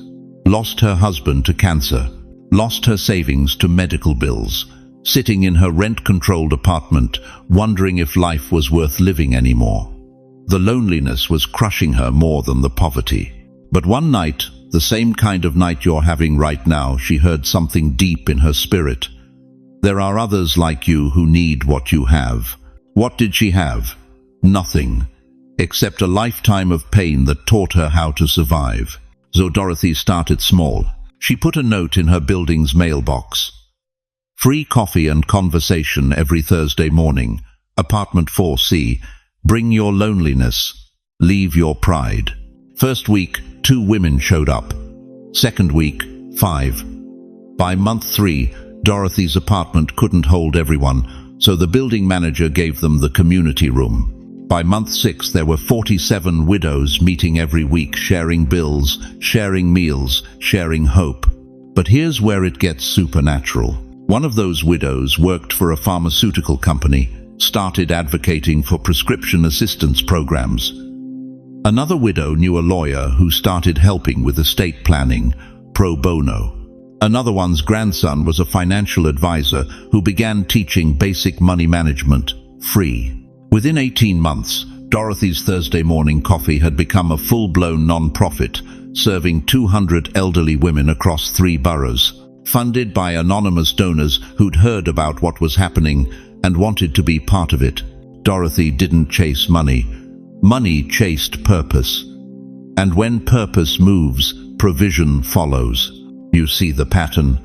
Lost her husband to cancer, lost her savings to medical bills, sitting in her rent-controlled apartment, wondering if life was worth living anymore. The loneliness was crushing her more than the poverty. But one night, the same kind of night you're having right now, she heard something deep in her spirit. There are others like you who need what you have. What did she have? Nothing, except a lifetime of pain that taught her how to survive. So Dorothy started small. She put a note in her building's mailbox. Free coffee and conversation every Thursday morning. Apartment 4C. Bring your loneliness. Leave your pride. First week, 2 women showed up. Second week, 5. By month 3, Dorothy's apartment couldn't hold everyone, so the building manager gave them the community room. By month 6, there were 47 widows meeting every week, sharing bills, sharing meals, sharing hope. But here's where it gets supernatural. One of those widows worked for a pharmaceutical company, started advocating for prescription assistance programs. Another widow knew a lawyer who started helping with estate planning, pro bono. Another one's grandson was a financial advisor who began teaching basic money management, free. Within 18 months, Dorothy's Thursday morning coffee had become a full-blown non-profit, serving 200 elderly women across 3 boroughs, funded by anonymous donors who'd heard about what was happening and wanted to be part of it. Dorothy didn't chase money. Money chased purpose. And when purpose moves, provision follows. You see the pattern.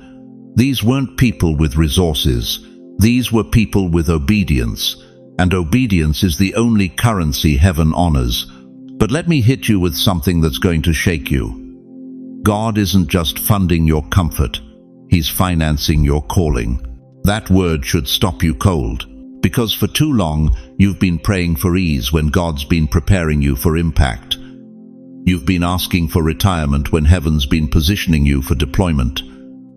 These weren't people with resources. These were people with obedience. And obedience is the only currency heaven honors. But let me hit you with something that's going to shake you. God isn't just funding your comfort. He's financing your calling. That word should stop you cold. Because for too long, you've been praying for ease when God's been preparing you for impact. You've been asking for retirement when heaven's been positioning you for deployment.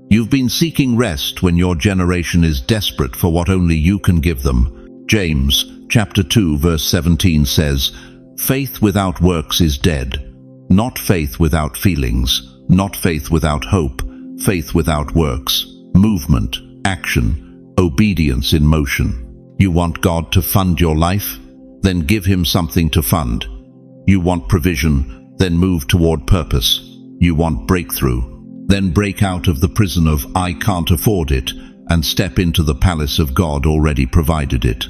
You've been seeking rest when your generation is desperate for what only you can give them. James chapter 2 verse 17 says, "Faith without works is dead. Not faith without feelings, not faith without hope, faith without works, movement, action, obedience in motion." You want God to fund your life? Then give Him something to fund. You want provision? Then move toward purpose. You want breakthrough? Then break out of the prison of "I can't afford it" and step into the palace of God already provided it.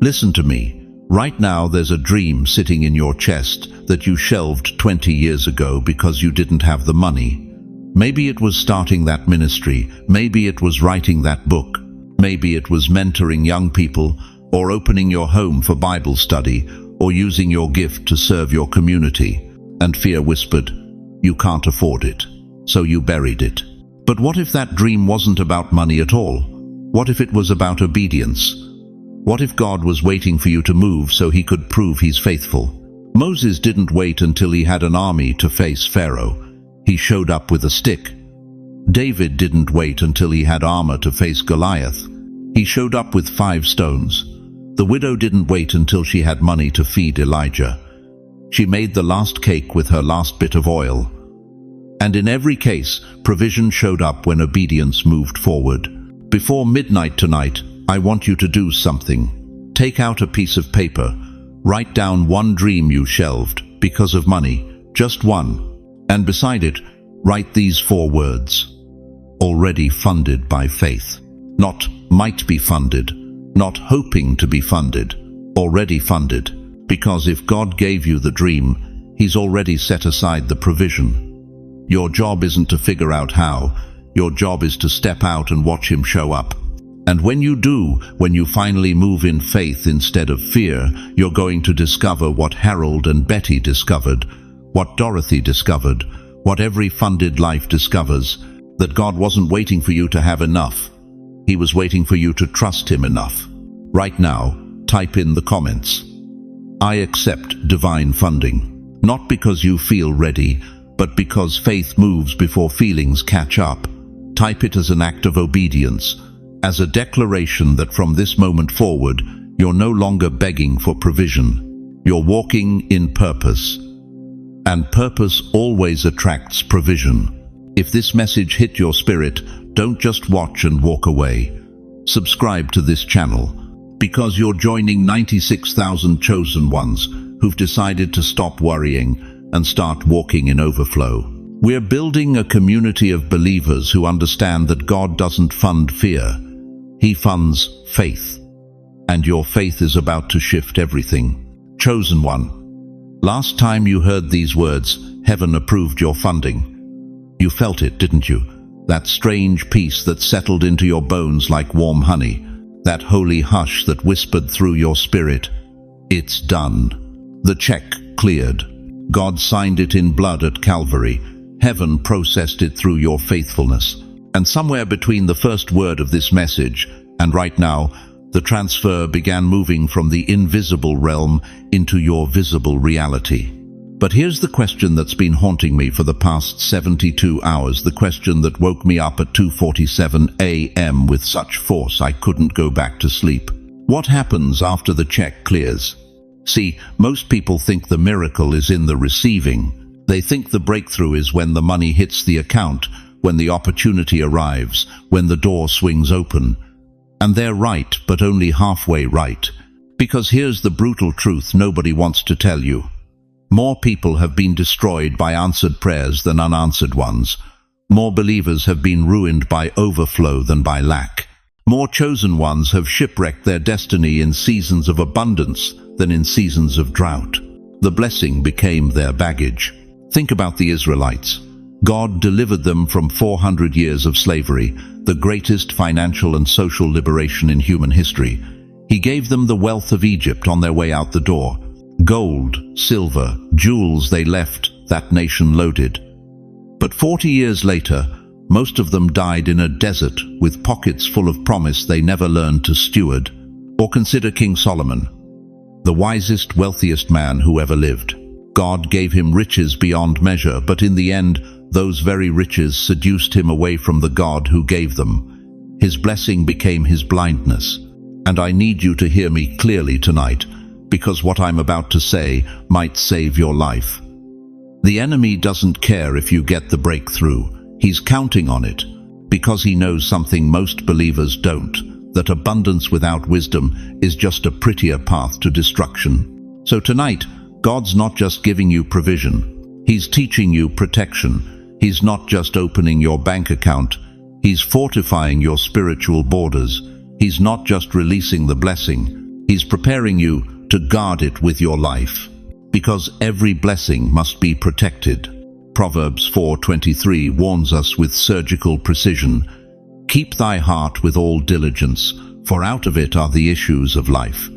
Listen to me. Right now there's a dream sitting in your chest that you shelved 20 years ago because you didn't have the money. Maybe it was starting that ministry. Maybe it was writing that book. Maybe it was mentoring young people, or opening your home for Bible study, or using your gift to serve your community. And fear whispered, "You can't afford it." So you buried it. But what if that dream wasn't about money at all? What if it was about obedience? What if God was waiting for you to move so He could prove He's faithful? Moses didn't wait until he had an army to face Pharaoh. He showed up with a stick. David didn't wait until he had armor to face Goliath. He showed up with 5 stones. The widow didn't wait until she had money to feed Elijah. She made the last cake with her last bit of oil. And in every case, provision showed up when obedience moved forward. Before midnight tonight, I want you to do something. Take out a piece of paper. Write down one dream you shelved because of money, just one. And beside it, write these 4 words. Already funded by faith. Not might be funded, not hoping to be funded, already funded. Because if God gave you the dream, He's already set aside the provision. Your job isn't to figure out how. Your job is to step out and watch him show up. And when you do, when you finally move in faith instead of fear, you're going to discover what Harold and Betty discovered, what Dorothy discovered, what every funded life discovers, that God wasn't waiting for you to have enough. He was waiting for you to trust him enough. Right now, type in the comments, "I accept divine funding," not because you feel ready, but because faith moves before feelings catch up. Type it as an act of obedience, as a declaration that from this moment forward, you're no longer begging for provision. You're walking in purpose. And purpose always attracts provision. If this message hit your spirit, don't just watch and walk away. Subscribe to this channel, because you're joining 96,000 chosen ones who've decided to stop worrying and start walking in overflow. We're building a community of believers who understand that God doesn't fund fear. He funds faith. And your faith is about to shift everything. Chosen one, last time you heard these words, heaven approved your funding. You felt it, didn't you? That strange peace that settled into your bones like warm honey. That holy hush that whispered through your spirit. It's done. The check cleared. God signed it in blood at Calvary. Heaven processed it through your faithfulness. And somewhere between the first word of this message and right now, the transfer began moving from the invisible realm into your visible reality. But here's the question that's been haunting me for the past 72 hours, the question that woke me up at 2:47 a.m. with such force I couldn't go back to sleep. What happens after the check clears? See, most people think the miracle is in the receiving. They think the breakthrough is when the money hits the account, when the opportunity arrives, when the door swings open. And they're right, but only halfway right. Because here's the brutal truth nobody wants to tell you. More people have been destroyed by answered prayers than unanswered ones. More believers have been ruined by overflow than by lack. More chosen ones have shipwrecked their destiny in seasons of abundance than in seasons of drought. The blessing became their baggage. Think about the Israelites. God delivered them from 400 years of slavery, the greatest financial and social liberation in human history. He gave them the wealth of Egypt on their way out the door. Gold, silver, jewels they left that nation loaded. But 40 years later, most of them died in a desert with pockets full of promise they never learned to steward. Or consider King Solomon, the wisest, wealthiest man who ever lived. God gave him riches beyond measure, but in the end, those very riches seduced him away from the God who gave them. His blessing became his blindness. And I need you to hear me clearly tonight, because what I'm about to say might save your life. The enemy doesn't care if you get the breakthrough. He's counting on it, because he knows something most believers don't, that abundance without wisdom is just a prettier path to destruction. So tonight, God's not just giving you provision. He's teaching you protection. He's not just opening your bank account. He's fortifying your spiritual borders. He's not just releasing the blessing. He's preparing you to guard it with your life. Because every blessing must be protected. Proverbs 4:23 warns us with surgical precision, "Keep thy heart with all diligence, for out of it are the issues of life."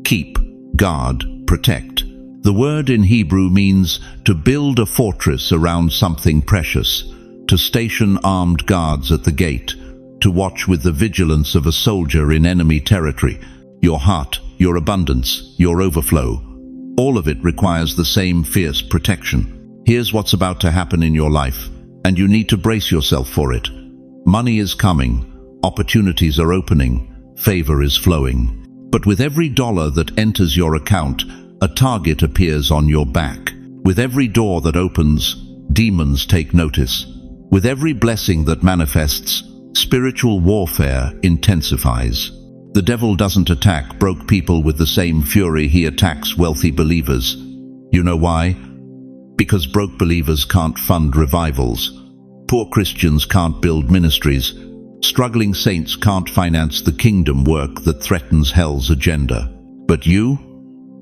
Keep, guard, protect. The word in Hebrew means to build a fortress around something precious, to station armed guards at the gate, to watch with the vigilance of a soldier in enemy territory. Your heart, your abundance, your overflow, all of it requires the same fierce protection. Here's what's about to happen in your life, and you need to brace yourself for it. Money is coming, opportunities are opening, favor is flowing. But with every dollar that enters your account, a target appears on your back. With every door that opens, demons take notice. With every blessing that manifests, spiritual warfare intensifies. The devil doesn't attack broke people with the same fury he attacks wealthy believers. You know why? Because broke believers can't fund revivals. Poor Christians can't build ministries. Struggling saints can't finance the kingdom work that threatens hell's agenda. But you?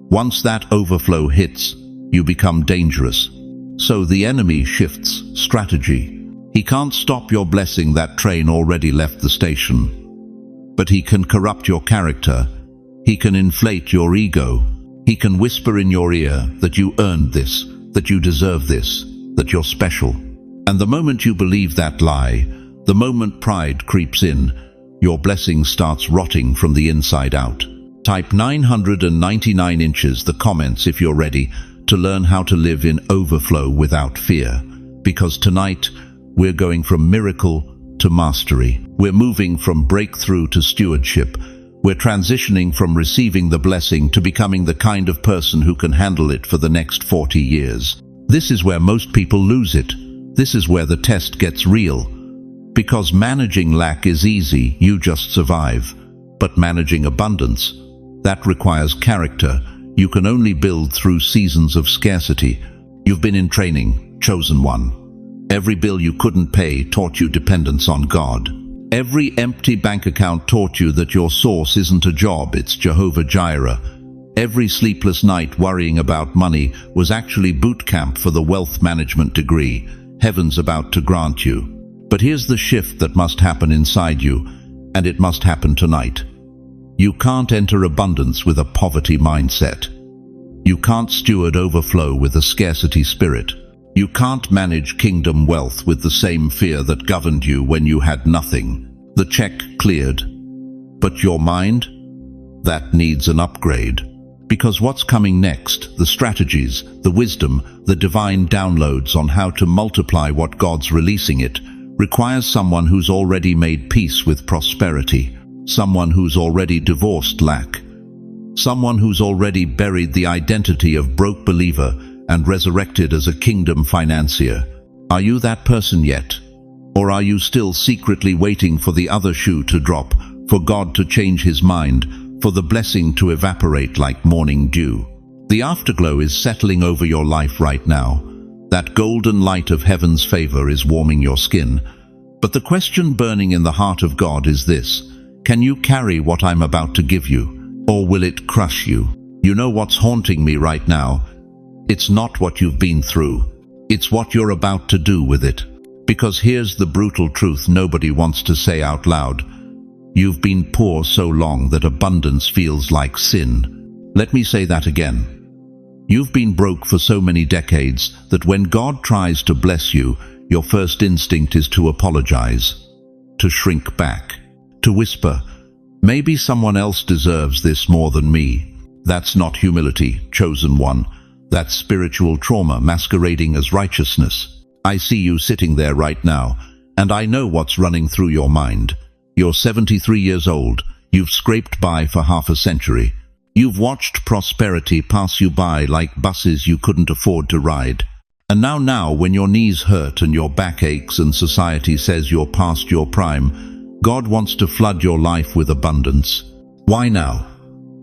Once that overflow hits, you become dangerous. So the enemy shifts strategy. He can't stop your blessing, that train already left the station. But he can corrupt your character. He can inflate your ego. He can whisper in your ear that you earned this, that you deserve this, that you're special. And the moment you believe that lie, the moment pride creeps in, your blessing starts rotting from the inside out. Type 999 inches the comments if you're ready to learn how to live in overflow without fear. Because tonight, we're going from miracle to mastery. We're moving from breakthrough to stewardship. We're transitioning from receiving the blessing to becoming the kind of person who can handle it for the next 40 years. This is where most people lose it. This is where the test gets real. Because managing lack is easy, you just survive. But managing abundance, that requires character. You can only build through seasons of scarcity. You've been in training, chosen one. Every bill you couldn't pay taught you dependence on God. Every empty bank account taught you that your source isn't a job, it's Jehovah Jireh. Every sleepless night worrying about money was actually boot camp for the wealth management degree heaven's about to grant you. But here's the shift that must happen inside you, and it must happen tonight. You can't enter abundance with a poverty mindset. You can't steward overflow with a scarcity spirit. You can't manage kingdom wealth with the same fear that governed you when you had nothing. The check cleared. But your mind? That needs an upgrade. Because what's coming next, the strategies, the wisdom, the divine downloads on how to multiply what God's releasing it, requires someone who's already made peace with prosperity, someone who's already divorced lack, someone who's already buried the identity of broke believer and resurrected as a kingdom financier. Are you that person yet? Or are you still secretly waiting for the other shoe to drop, for God to change his mind, for the blessing to evaporate like morning dew? The afterglow is settling over your life right now. That golden light of heaven's favor is warming your skin. But the question burning in the heart of God is this: can you carry what I'm about to give you, or will it crush you? You know what's haunting me right now? It's not what you've been through. It's what you're about to do with it. Because here's the brutal truth nobody wants to say out loud. You've been poor so long that abundance feels like sin. Let me say that again. You've been broke for so many decades that when God tries to bless you, your first instinct is to apologize, to shrink back, to whisper, maybe someone else deserves this more than me. That's not humility, chosen one. That's spiritual trauma masquerading as righteousness. I see you sitting there right now, and I know what's running through your mind. You're 73 years old. You've scraped by for half a century. You've watched prosperity pass you by like buses you couldn't afford to ride. And now when your knees hurt and your back aches and society says you're past your prime, God wants to flood your life with abundance. Why now?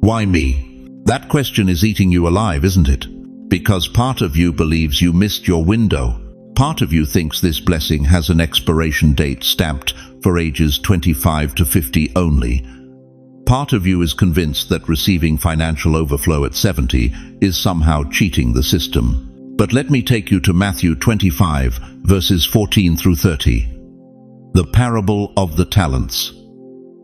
Why me? That question is eating you alive, isn't it? Because part of you believes you missed your window. Part of you thinks this blessing has an expiration date stamped for ages 25 to 50 only. Part of you is convinced that receiving financial overflow at 70 is somehow cheating the system. But let me take you to Matthew 25, verses 14 through 30. The parable of the talents.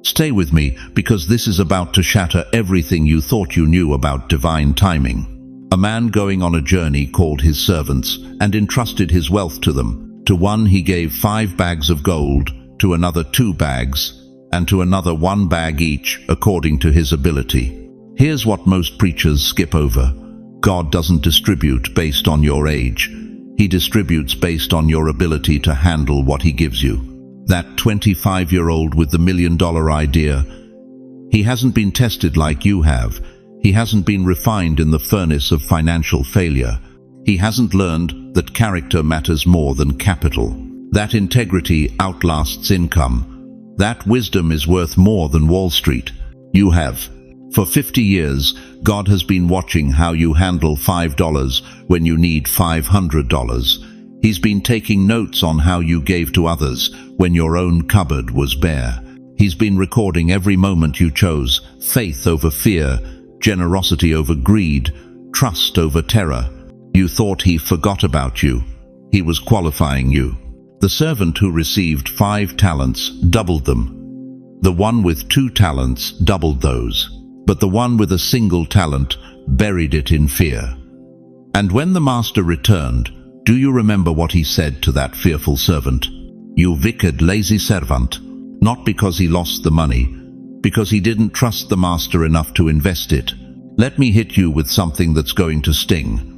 Stay with me, because this is about to shatter everything you thought you knew about divine timing. A man going on a journey called his servants and entrusted his wealth to them. To one he gave 5 bags of gold, to another 2 bags, and to another 1 bag each, according to his ability. Here's what most preachers skip over. God doesn't distribute based on your age. He distributes based on your ability to handle what he gives you. That 25-year-old with the $1 million idea, he hasn't been tested like you have. He hasn't been refined in the furnace of financial failure. He hasn't learned that character matters more than capital. That integrity outlasts income. That wisdom is worth more than Wall Street. You have. For 50 years, God has been watching how you handle $5 when you need $500. He's been taking notes on how you gave to others when your own cupboard was bare. He's been recording every moment you chose, faith over fear, generosity over greed, trust over terror. You thought he forgot about you. He was qualifying you. The servant who received 5 talents doubled them. The one with 2 talents doubled those. But the one with a single talent buried it in fear. And when the master returned, do you remember what he said to that fearful servant? You wicked, lazy servant. Not because he lost the money, because he didn't trust the master enough to invest it. Let me hit you with something that's going to sting.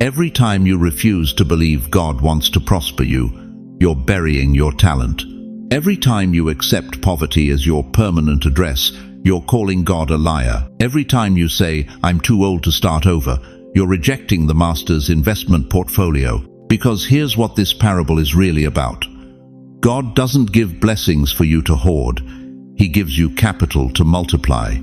Every time you refuse to believe God wants to prosper you, you're burying your talent. Every time you accept poverty as your permanent address, you're calling God a liar. Every time you say, I'm too old to start over, you're rejecting the master's investment portfolio. Because here's what this parable is really about. God doesn't give blessings for you to hoard. He gives you capital to multiply.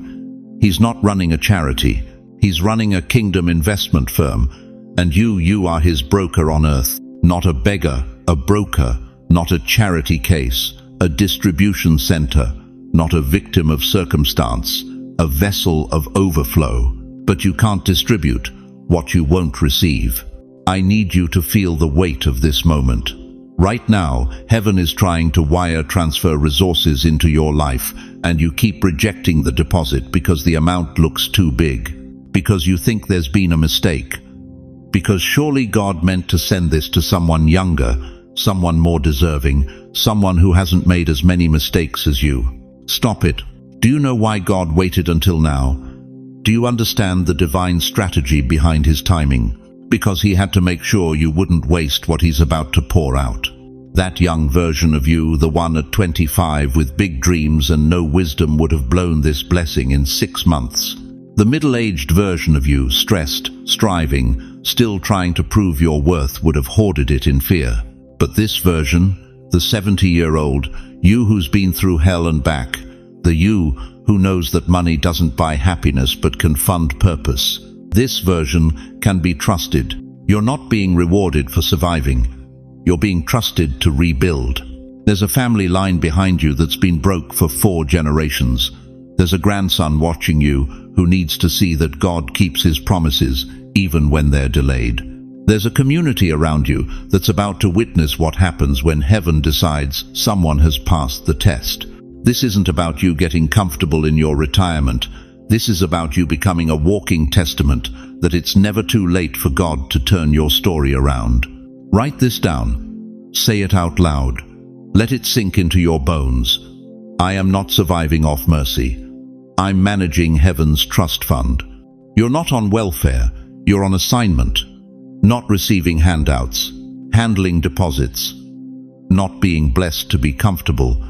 He's not running a charity. He's running a kingdom investment firm. And you are his broker on earth. Not a beggar, a broker. Not a charity case, a distribution center. Not a victim of circumstance, a vessel of overflow. But you can't distribute what you won't receive. I need you to feel the weight of this moment. Right now, heaven is trying to wire transfer resources into your life, and you keep rejecting the deposit because the amount looks too big, because you think there's been a mistake, because surely God meant to send this to someone younger, someone more deserving, someone who hasn't made as many mistakes as you. Stop it. Do you know why God waited until now? Do you understand the divine strategy behind his timing? Because he had to make sure you wouldn't waste what he's about to pour out. That young version of you, the one at 25 with big dreams and no wisdom, would have blown this blessing in 6 months. The middle-aged version of you, stressed, striving, still trying to prove your worth, would have hoarded it in fear. But this version, the 70-year-old, you who's been through hell and back, the you who knows that money doesn't buy happiness but can fund purpose, this version can be trusted. You're not being rewarded for surviving. You're being trusted to rebuild. There's a family line behind you that's been broke for 4 generations. There's a grandson watching you who needs to see that God keeps his promises even when they're delayed. There's a community around you that's about to witness what happens when heaven decides someone has passed the test. This isn't about you getting comfortable in your retirement. This is about you becoming a walking testament that it's never too late for God to turn your story around. Write this down. Say it out loud. Let it sink into your bones. I am not surviving off mercy. I'm managing heaven's trust fund. You're not on welfare. You're on assignment. Not receiving handouts. Handling deposits. Not being blessed to be comfortable.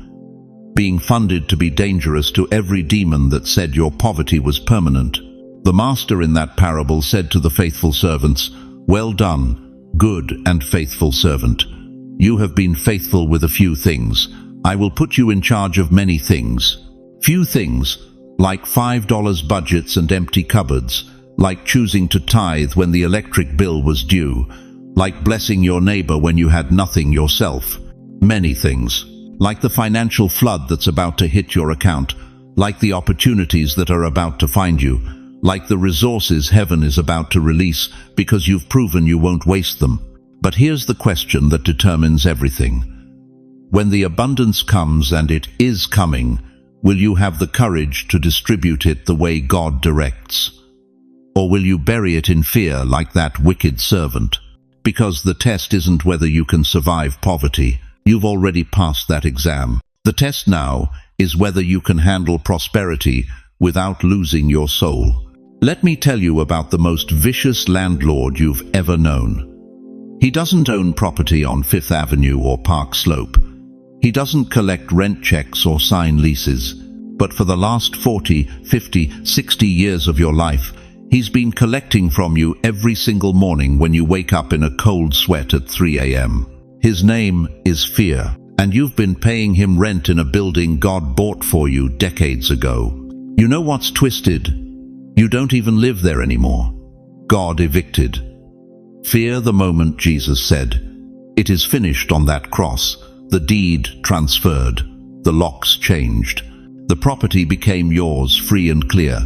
Being funded to be dangerous to every demon that said your poverty was permanent. The master in that parable said to the faithful servants, "Well done, good and faithful servant. You have been faithful with a few things. I will put you in charge of many things." Few things, like $5 budgets and empty cupboards, like choosing to tithe when the electric bill was due, like blessing your neighbor when you had nothing yourself. Many things, like the financial flood that's about to hit your account, like the opportunities that are about to find you, like the resources heaven is about to release because you've proven you won't waste them. But here's the question that determines everything. When the abundance comes, and it is coming, will you have the courage to distribute it the way God directs? Or will you bury it in fear like that wicked servant? Because the test isn't whether you can survive poverty. You've already passed that exam. The test now is whether you can handle prosperity without losing your soul. Let me tell you about the most vicious landlord you've ever known. He doesn't own property on 5th Avenue or Park Slope. He doesn't collect rent checks or sign leases. But for the last 40, 50, 60 years of your life, he's been collecting from you every single morning when you wake up in a cold sweat at 3 a.m. His name is fear, and you've been paying him rent in a building God bought for you decades ago. You know what's twisted? You don't even live there anymore. God evicted. Fear the moment Jesus said, "It is finished" on that cross. The deed transferred. The locks changed. The property became yours, free and clear.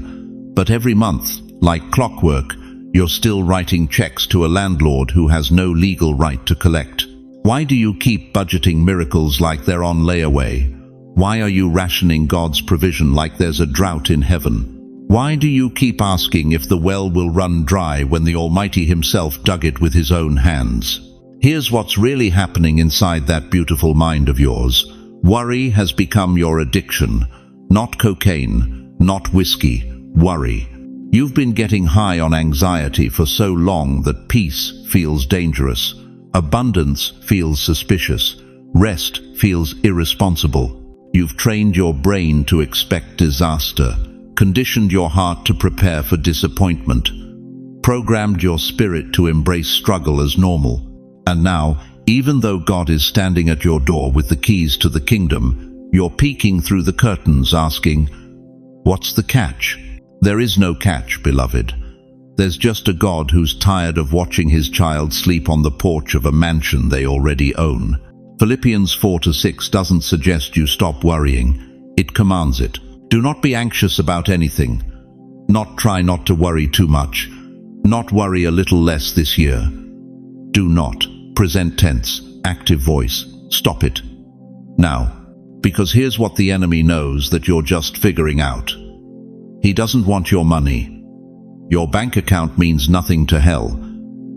But every month, like clockwork, You're still writing checks to a landlord who has no legal right to collect. Why do you keep budgeting miracles like they're on layaway? Why are you rationing God's provision like there's a drought in heaven? Why do you keep asking if the well will run dry when the Almighty Himself dug it with His own hands? Here's what's really happening inside that beautiful mind of yours. Worry has become your addiction. Not cocaine, not whiskey, worry. You've been getting high on anxiety for so long that peace feels dangerous, abundance feels suspicious, rest feels irresponsible. You've trained your brain to expect disaster, conditioned your heart to prepare for disappointment, programmed your spirit to embrace struggle as normal. And now, even though God is standing at your door with the keys to the kingdom, you're peeking through the curtains asking, "What's the catch?" There is no catch, beloved. There's just a God who's tired of watching His child sleep on the porch of a mansion they already own. Philippians 4-6 doesn't suggest you stop worrying. It commands it. Do not be anxious about anything. Try not to worry too much. Not worry a little less this year. Do not. Present tense, active voice. Stop it. Now, because here's what the enemy knows that you're just figuring out. He doesn't want your money. Your bank account means nothing to hell.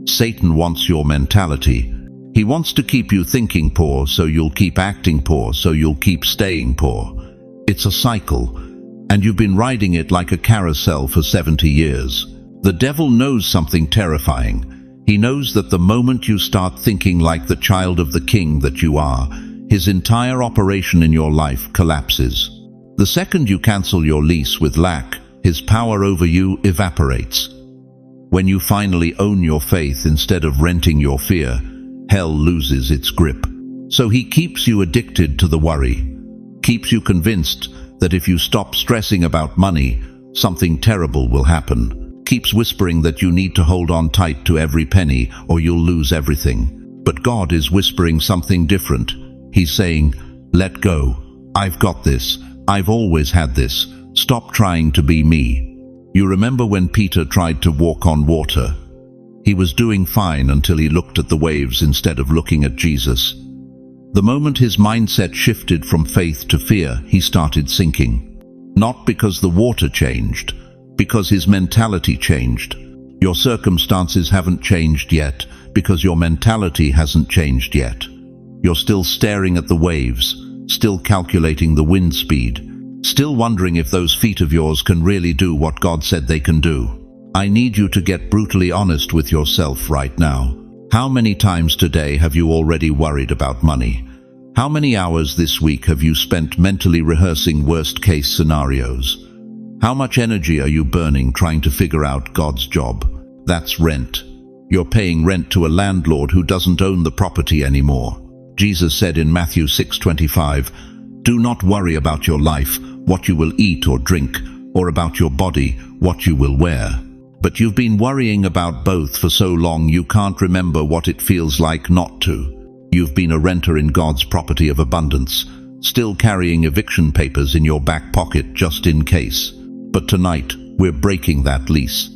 Satan wants your mentality. He wants to keep you thinking poor, so you'll keep acting poor, so you'll keep staying poor. It's a cycle, and you've been riding it like a carousel for 70 years. The devil knows something terrifying. He knows that the moment you start thinking like the child of the king that you are, his entire operation in your life collapses. The second you cancel your lease with lack, his power over you evaporates. When you finally own your faith instead of renting your fear, hell loses its grip. So he keeps you addicted to the worry, keeps you convinced that if you stop stressing about money, something terrible will happen, keeps whispering that you need to hold on tight to every penny or you'll lose everything. But God is whispering something different. He's saying, "Let go. I've got this. I've always had this. Stop trying to be me." You remember when Peter tried to walk on water? He was doing fine until he looked at the waves instead of looking at Jesus. The moment his mindset shifted from faith to fear, he started sinking. Not because the water changed, because his mentality changed. Your circumstances haven't changed yet, because your mentality hasn't changed yet. You're still staring at the waves, still calculating the wind speed, still wondering if those feet of yours can really do what God said they can do. I need you to get brutally honest with yourself right now. How many times today have you already worried about money? How many hours this week have you spent mentally rehearsing worst-case scenarios? How much energy are you burning trying to figure out God's job? That's rent. You're paying rent to a landlord who doesn't own the property anymore. Jesus said in Matthew 6:25, "Do not worry about your life, what you will eat or drink, or about your body, what you will wear." But you've been worrying about both for so long you can't remember what it feels like not to. You've been a renter in God's property of abundance, still carrying eviction papers in your back pocket just in case. But tonight, we're breaking that lease.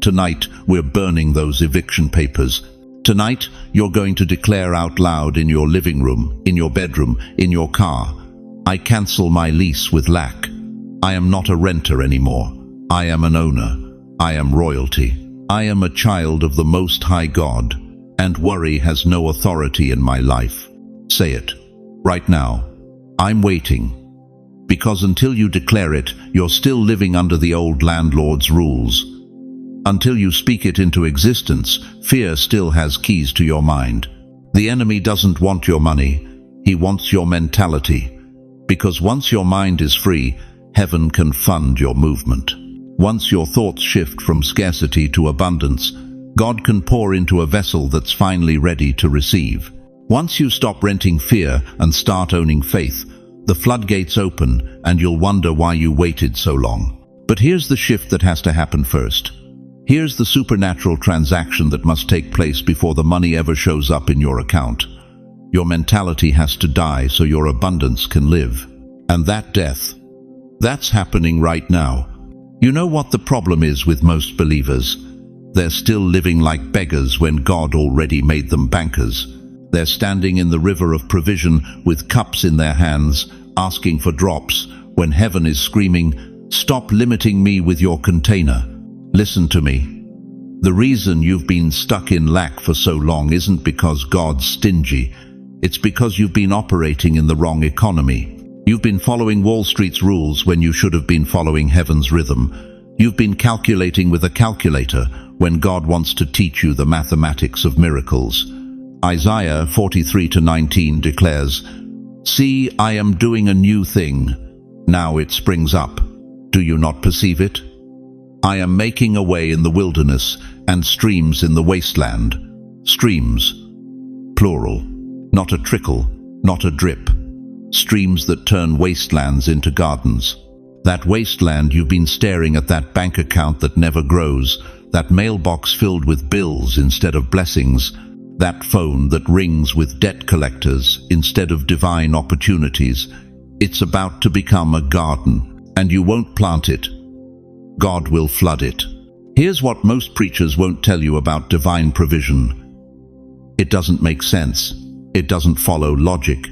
Tonight, we're burning those eviction papers. Tonight, you're going to declare out loud in your living room, in your bedroom, in your car, "I cancel my lease with lack. I am not a renter anymore. I am an owner. I am royalty. I am a child of the Most High God, and worry has no authority in my life." Say it. Right now. I'm waiting. Because until you declare it, you're still living under the old landlord's rules. Until you speak it into existence, fear still has keys to your mind. The enemy doesn't want your money. He wants your mentality. Because once your mind is free, heaven can fund your movement. Once your thoughts shift from scarcity to abundance, God can pour into a vessel that's finally ready to receive. Once you stop renting fear and start owning faith, the floodgates open and you'll wonder why you waited so long. But here's the shift that has to happen first. Here's the supernatural transaction that must take place before the money ever shows up in your account. Your mentality has to die so your abundance can live. And that death, that's happening right now. You know what the problem is with most believers? They're still living like beggars when God already made them bankers. They're standing in the river of provision with cups in their hands, asking for drops, when heaven is screaming, "Stop limiting me with your container. Listen to me." The reason you've been stuck in lack for so long isn't because God's stingy. It's because you've been operating in the wrong economy. You've been following Wall Street's rules when you should have been following heaven's rhythm. You've been calculating with a calculator when God wants to teach you the mathematics of miracles. Isaiah 43:19 declares, "See, I am doing a new thing. Now it springs up. Do you not perceive it? I am making a way in the wilderness and streams in the wasteland." Streams, plural, not a trickle, not a drip. Streams that turn wastelands into gardens. That wasteland, you've been staring at that bank account that never grows, that mailbox filled with bills instead of blessings, that phone that rings with debt collectors instead of divine opportunities. It's about to become a garden, and you won't plant it. God will flood it. Here's what most preachers won't tell you about divine provision. It doesn't make sense. It doesn't follow logic.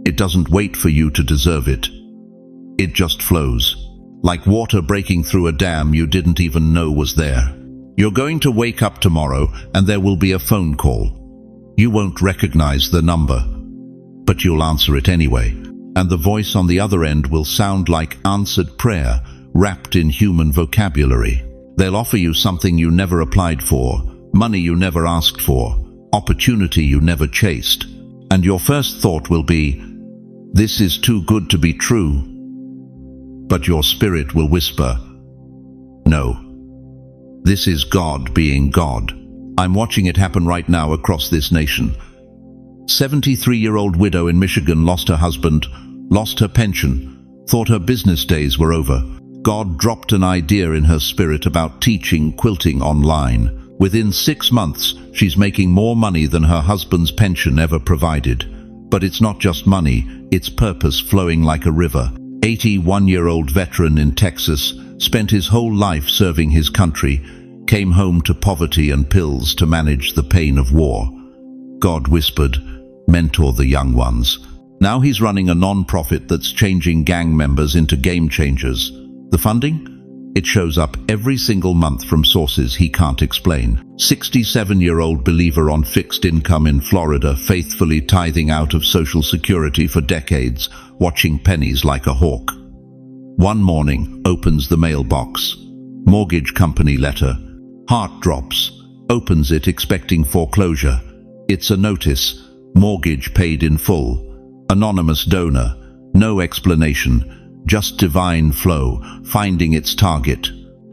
It doesn't wait for you to deserve it. It just flows, like water breaking through a dam you didn't even know was there. You're going to wake up tomorrow and there will be a phone call. You won't recognize the number, but you'll answer it anyway. And the voice on the other end will sound like answered prayer, wrapped in human vocabulary. They'll offer you something you never applied for, money you never asked for, opportunity you never chased. And your first thought will be, "This is too good to be true." But your spirit will whisper, "No. This is God being God." I'm watching it happen right now across this nation. 73-year-old widow in Michigan lost her husband, lost her pension, thought her business days were over. God dropped an idea in her spirit about teaching quilting online. Within 6 months, she's making more money than her husband's pension ever provided. But it's not just money, it's purpose flowing like a river. 81-year-old veteran in Texas spent his whole life serving his country, came home to poverty and pills to manage the pain of war. God whispered, "Mentor the young ones." Now he's running a non-profit that's changing gang members into game changers. The funding? It shows up every single month from sources he can't explain. 67-year-old believer on fixed income in Florida, faithfully tithing out of Social Security for decades, watching pennies like a hawk. One morning, opens the mailbox. Mortgage company letter. Heart drops. Opens it expecting foreclosure. It's a notice. Mortgage paid in full. Anonymous donor. No explanation. Just divine flow, finding its target.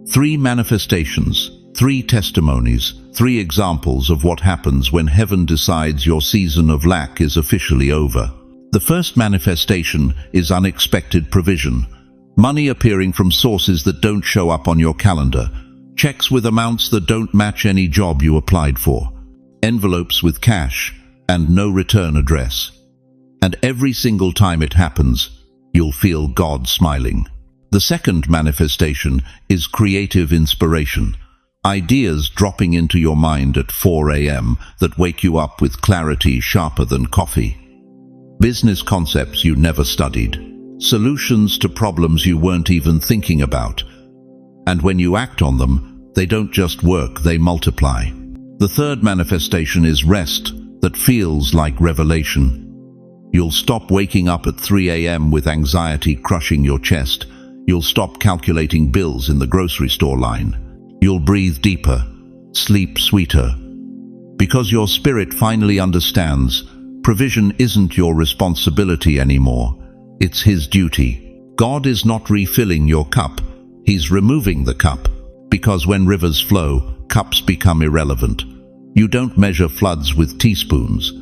3 manifestations, 3 testimonies, 3 examples of what happens when heaven decides your season of lack is officially over. The first manifestation is unexpected provision. Money appearing from sources that don't show up on your calendar. Checks with amounts that don't match any job you applied for. Envelopes with cash and no return address. And every single time it happens, you'll feel God smiling. The second manifestation is creative inspiration. Ideas dropping into your mind at 4 a.m. that wake you up with clarity sharper than coffee. Business concepts you never studied. Solutions to problems you weren't even thinking about. And when you act on them, they don't just work, they multiply. The third manifestation is rest that feels like revelation. You'll stop waking up at 3 a.m. with anxiety crushing your chest. You'll stop calculating bills in the grocery store line. You'll breathe deeper, sleep sweeter. Because your spirit finally understands, provision isn't your responsibility anymore. It's His duty. God is not refilling your cup. He's removing the cup. Because when rivers flow, cups become irrelevant. You don't measure floods with teaspoons.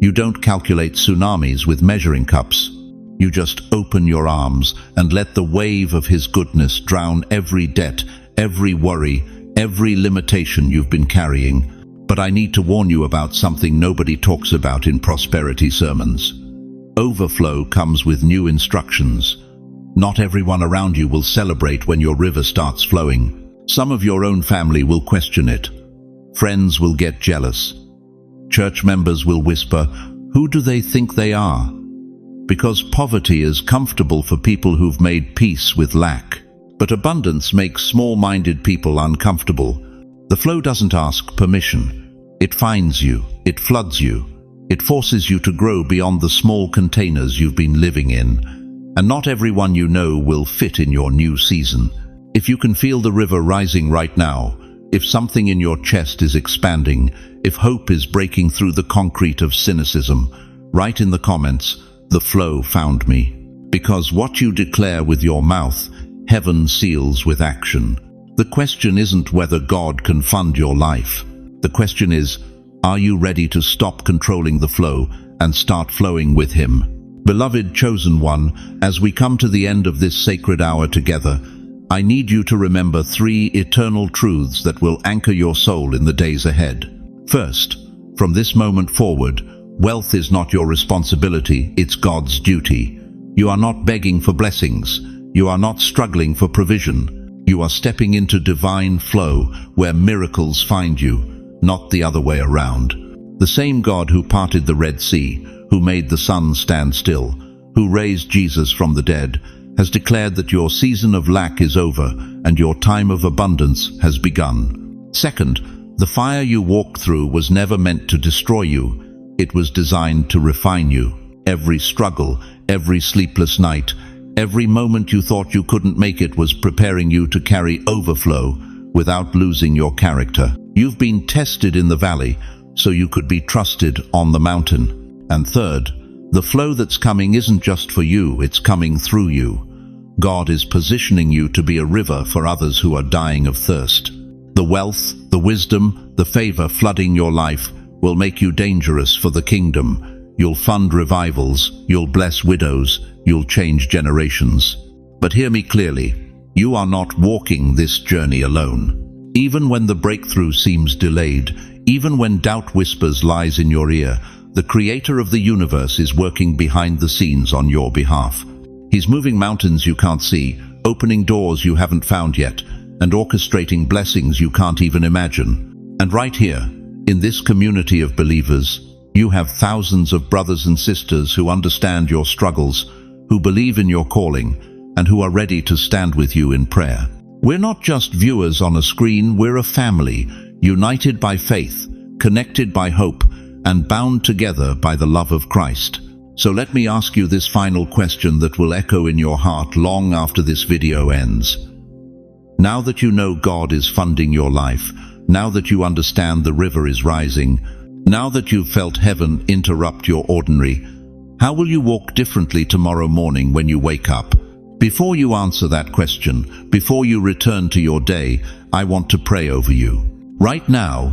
You don't calculate tsunamis with measuring cups. You just open your arms and let the wave of His goodness drown every debt, every worry, every limitation you've been carrying. But I need to warn you about something nobody talks about in prosperity sermons. Overflow comes with new instructions. Not everyone around you will celebrate when your river starts flowing. Some of your own family will question it. Friends will get jealous. Church members will whisper, "Who do they think they are?" Because poverty is comfortable for people who've made peace with lack. But abundance makes small-minded people uncomfortable. The flow doesn't ask permission. It finds you, it floods you, it forces you to grow beyond the small containers you've been living in. And not everyone you know will fit in your new season. If you can feel the river rising right now, if something in your chest is expanding, if hope is breaking through the concrete of cynicism, write in the comments, "The flow found me." Because what you declare with your mouth, heaven seals with action. The question isn't whether God can fund your life. The question is, are you ready to stop controlling the flow and start flowing with Him? Beloved chosen one, as we come to the end of this sacred hour together, I need you to remember 3 eternal truths that will anchor your soul in the days ahead. First, from this moment forward, wealth is not your responsibility, it's God's duty. You are not begging for blessings. You are not struggling for provision. You are stepping into divine flow where miracles find you, not the other way around. The same God who parted the Red Sea, who made the sun stand still, who raised Jesus from the dead, has declared that your season of lack is over and your time of abundance has begun. Second, the fire you walked through was never meant to destroy you. It was designed to refine you. Every struggle, every sleepless night, every moment you thought you couldn't make it was preparing you to carry overflow without losing your character. You've been tested in the valley so you could be trusted on the mountain. And third, the flow that's coming isn't just for you, it's coming through you. God is positioning you to be a river for others who are dying of thirst. The wealth, the wisdom, the favor flooding your life will make you dangerous for the kingdom. You'll fund revivals, you'll bless widows, you'll change generations. But hear me clearly, you are not walking this journey alone. Even when the breakthrough seems delayed, even when doubt whispers lies in your ear, the Creator of the universe is working behind the scenes on your behalf. He's moving mountains you can't see, opening doors you haven't found yet, and orchestrating blessings you can't even imagine. And right here, in this community of believers, you have thousands of brothers and sisters who understand your struggles, who believe in your calling, and who are ready to stand with you in prayer. We're not just viewers on a screen, we're a family, united by faith, connected by hope, and bound together by the love of Christ. So let me ask you this final question that will echo in your heart long after this video ends. Now that you know God is funding your life, now that you understand the river is rising, now that you've felt heaven interrupt your ordinary, how will you walk differently tomorrow morning when you wake up? Before you answer that question, before you return to your day, I want to pray over you. Right now,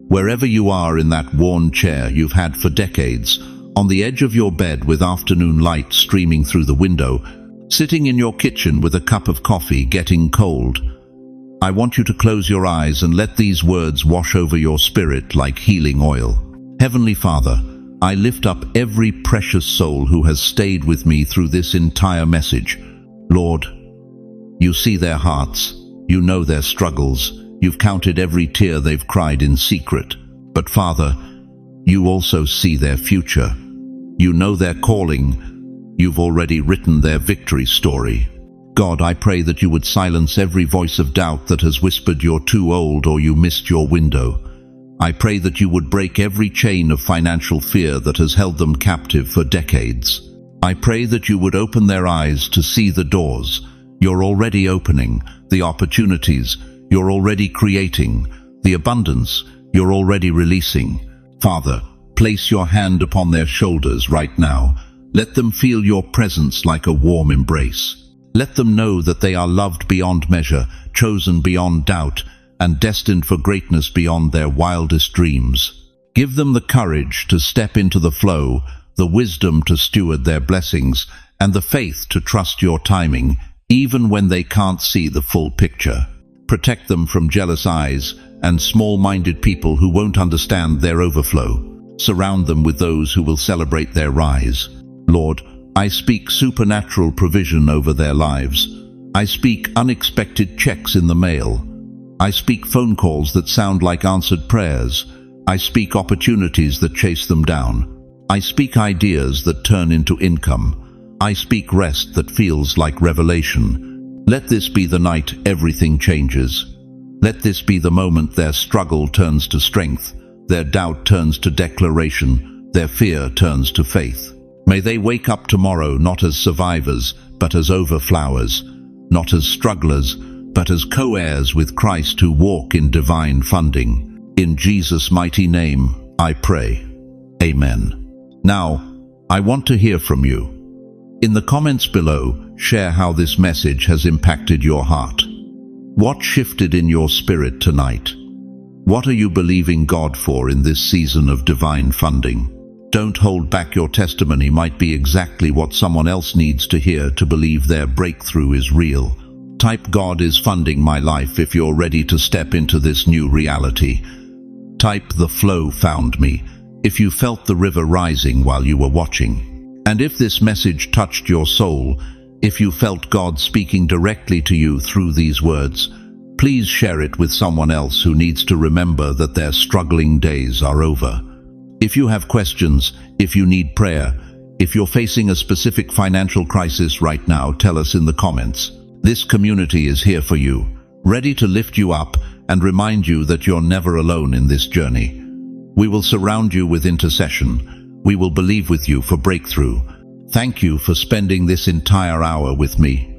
wherever you are in that worn chair you've had for decades, on the edge of your bed with afternoon light streaming through the window, sitting in your kitchen with a cup of coffee getting cold, I want you to close your eyes and let these words wash over your spirit like healing oil. Heavenly Father, I lift up every precious soul who has stayed with me through this entire message. Lord, you see their hearts, you know their struggles, you've counted every tear they've cried in secret. But Father, you also see their future. You know their calling, you've already written their victory story. God, I pray that you would silence every voice of doubt that has whispered you're too old or you missed your window. I pray that you would break every chain of financial fear that has held them captive for decades. I pray that you would open their eyes to see the doors you're already opening, the opportunities you're already creating, the abundance you're already releasing. Father, place your hand upon their shoulders right now. Let them feel your presence like a warm embrace. Let them know that they are loved beyond measure, chosen beyond doubt, and destined for greatness beyond their wildest dreams. Give them the courage to step into the flow, the wisdom to steward their blessings, and the faith to trust your timing, even when they can't see the full picture. Protect them from jealous eyes and small-minded people who won't understand their overflow. Surround them with those who will celebrate their rise. Lord, I speak supernatural provision over their lives. I speak unexpected checks in the mail. I speak phone calls that sound like answered prayers. I speak opportunities that chase them down. I speak ideas that turn into income. I speak rest that feels like revelation. Let this be the night everything changes. Let this be the moment their struggle turns to strength, their doubt turns to declaration, their fear turns to faith. May they wake up tomorrow not as survivors, but as overflowers, not as strugglers, but as co-heirs with Christ who walk in divine funding. In Jesus' mighty name, I pray. Amen. Now, I want to hear from you. In the comments below, share how this message has impacted your heart. What shifted in your spirit tonight? What are you believing God for in this season of divine funding? Don't hold back. Your testimony might be exactly what someone else needs to hear to believe their breakthrough is real. Type "God is funding my life" if you're ready to step into this new reality. Type "The flow found me" if you felt the river rising while you were watching. And if this message touched your soul, if you felt God speaking directly to you through these words, please share it with someone else who needs to remember that their struggling days are over. If you have questions, if you need prayer, if you're facing a specific financial crisis right now, tell us in the comments. This community is here for you, ready to lift you up and remind you that you're never alone in this journey. We will surround you with intercession. We will believe with you for breakthrough. Thank you for spending this entire hour with me.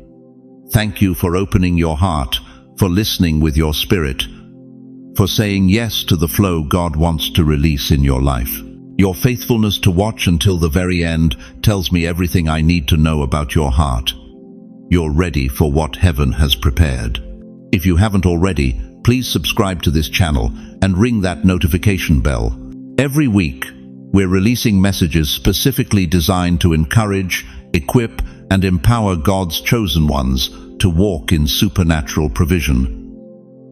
Thank you for opening your heart, for listening with your spirit, for saying yes to the flow God wants to release in your life. Your faithfulness to watch until the very end tells me everything I need to know about your heart. You're ready for what heaven has prepared. If you haven't already, please subscribe to this channel and ring that notification bell. Every week, we're releasing messages specifically designed to encourage, equip, and empower God's chosen ones to walk in supernatural provision.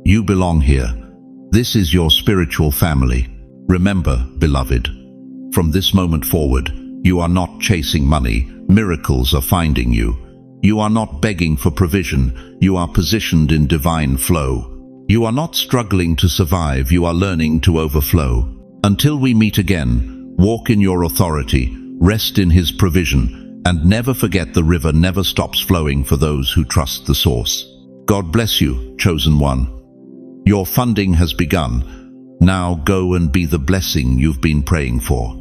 You belong here. This is your spiritual family. Remember, beloved, from this moment forward, you are not chasing money. Miracles are finding you. You are not begging for provision. You are positioned in divine flow. You are not struggling to survive. You are learning to overflow. Until we meet again, walk in your authority, rest in His provision, and never forget the river never stops flowing for those who trust the source. God bless you, chosen one. Your funding has begun. Now go and be the blessing you've been praying for.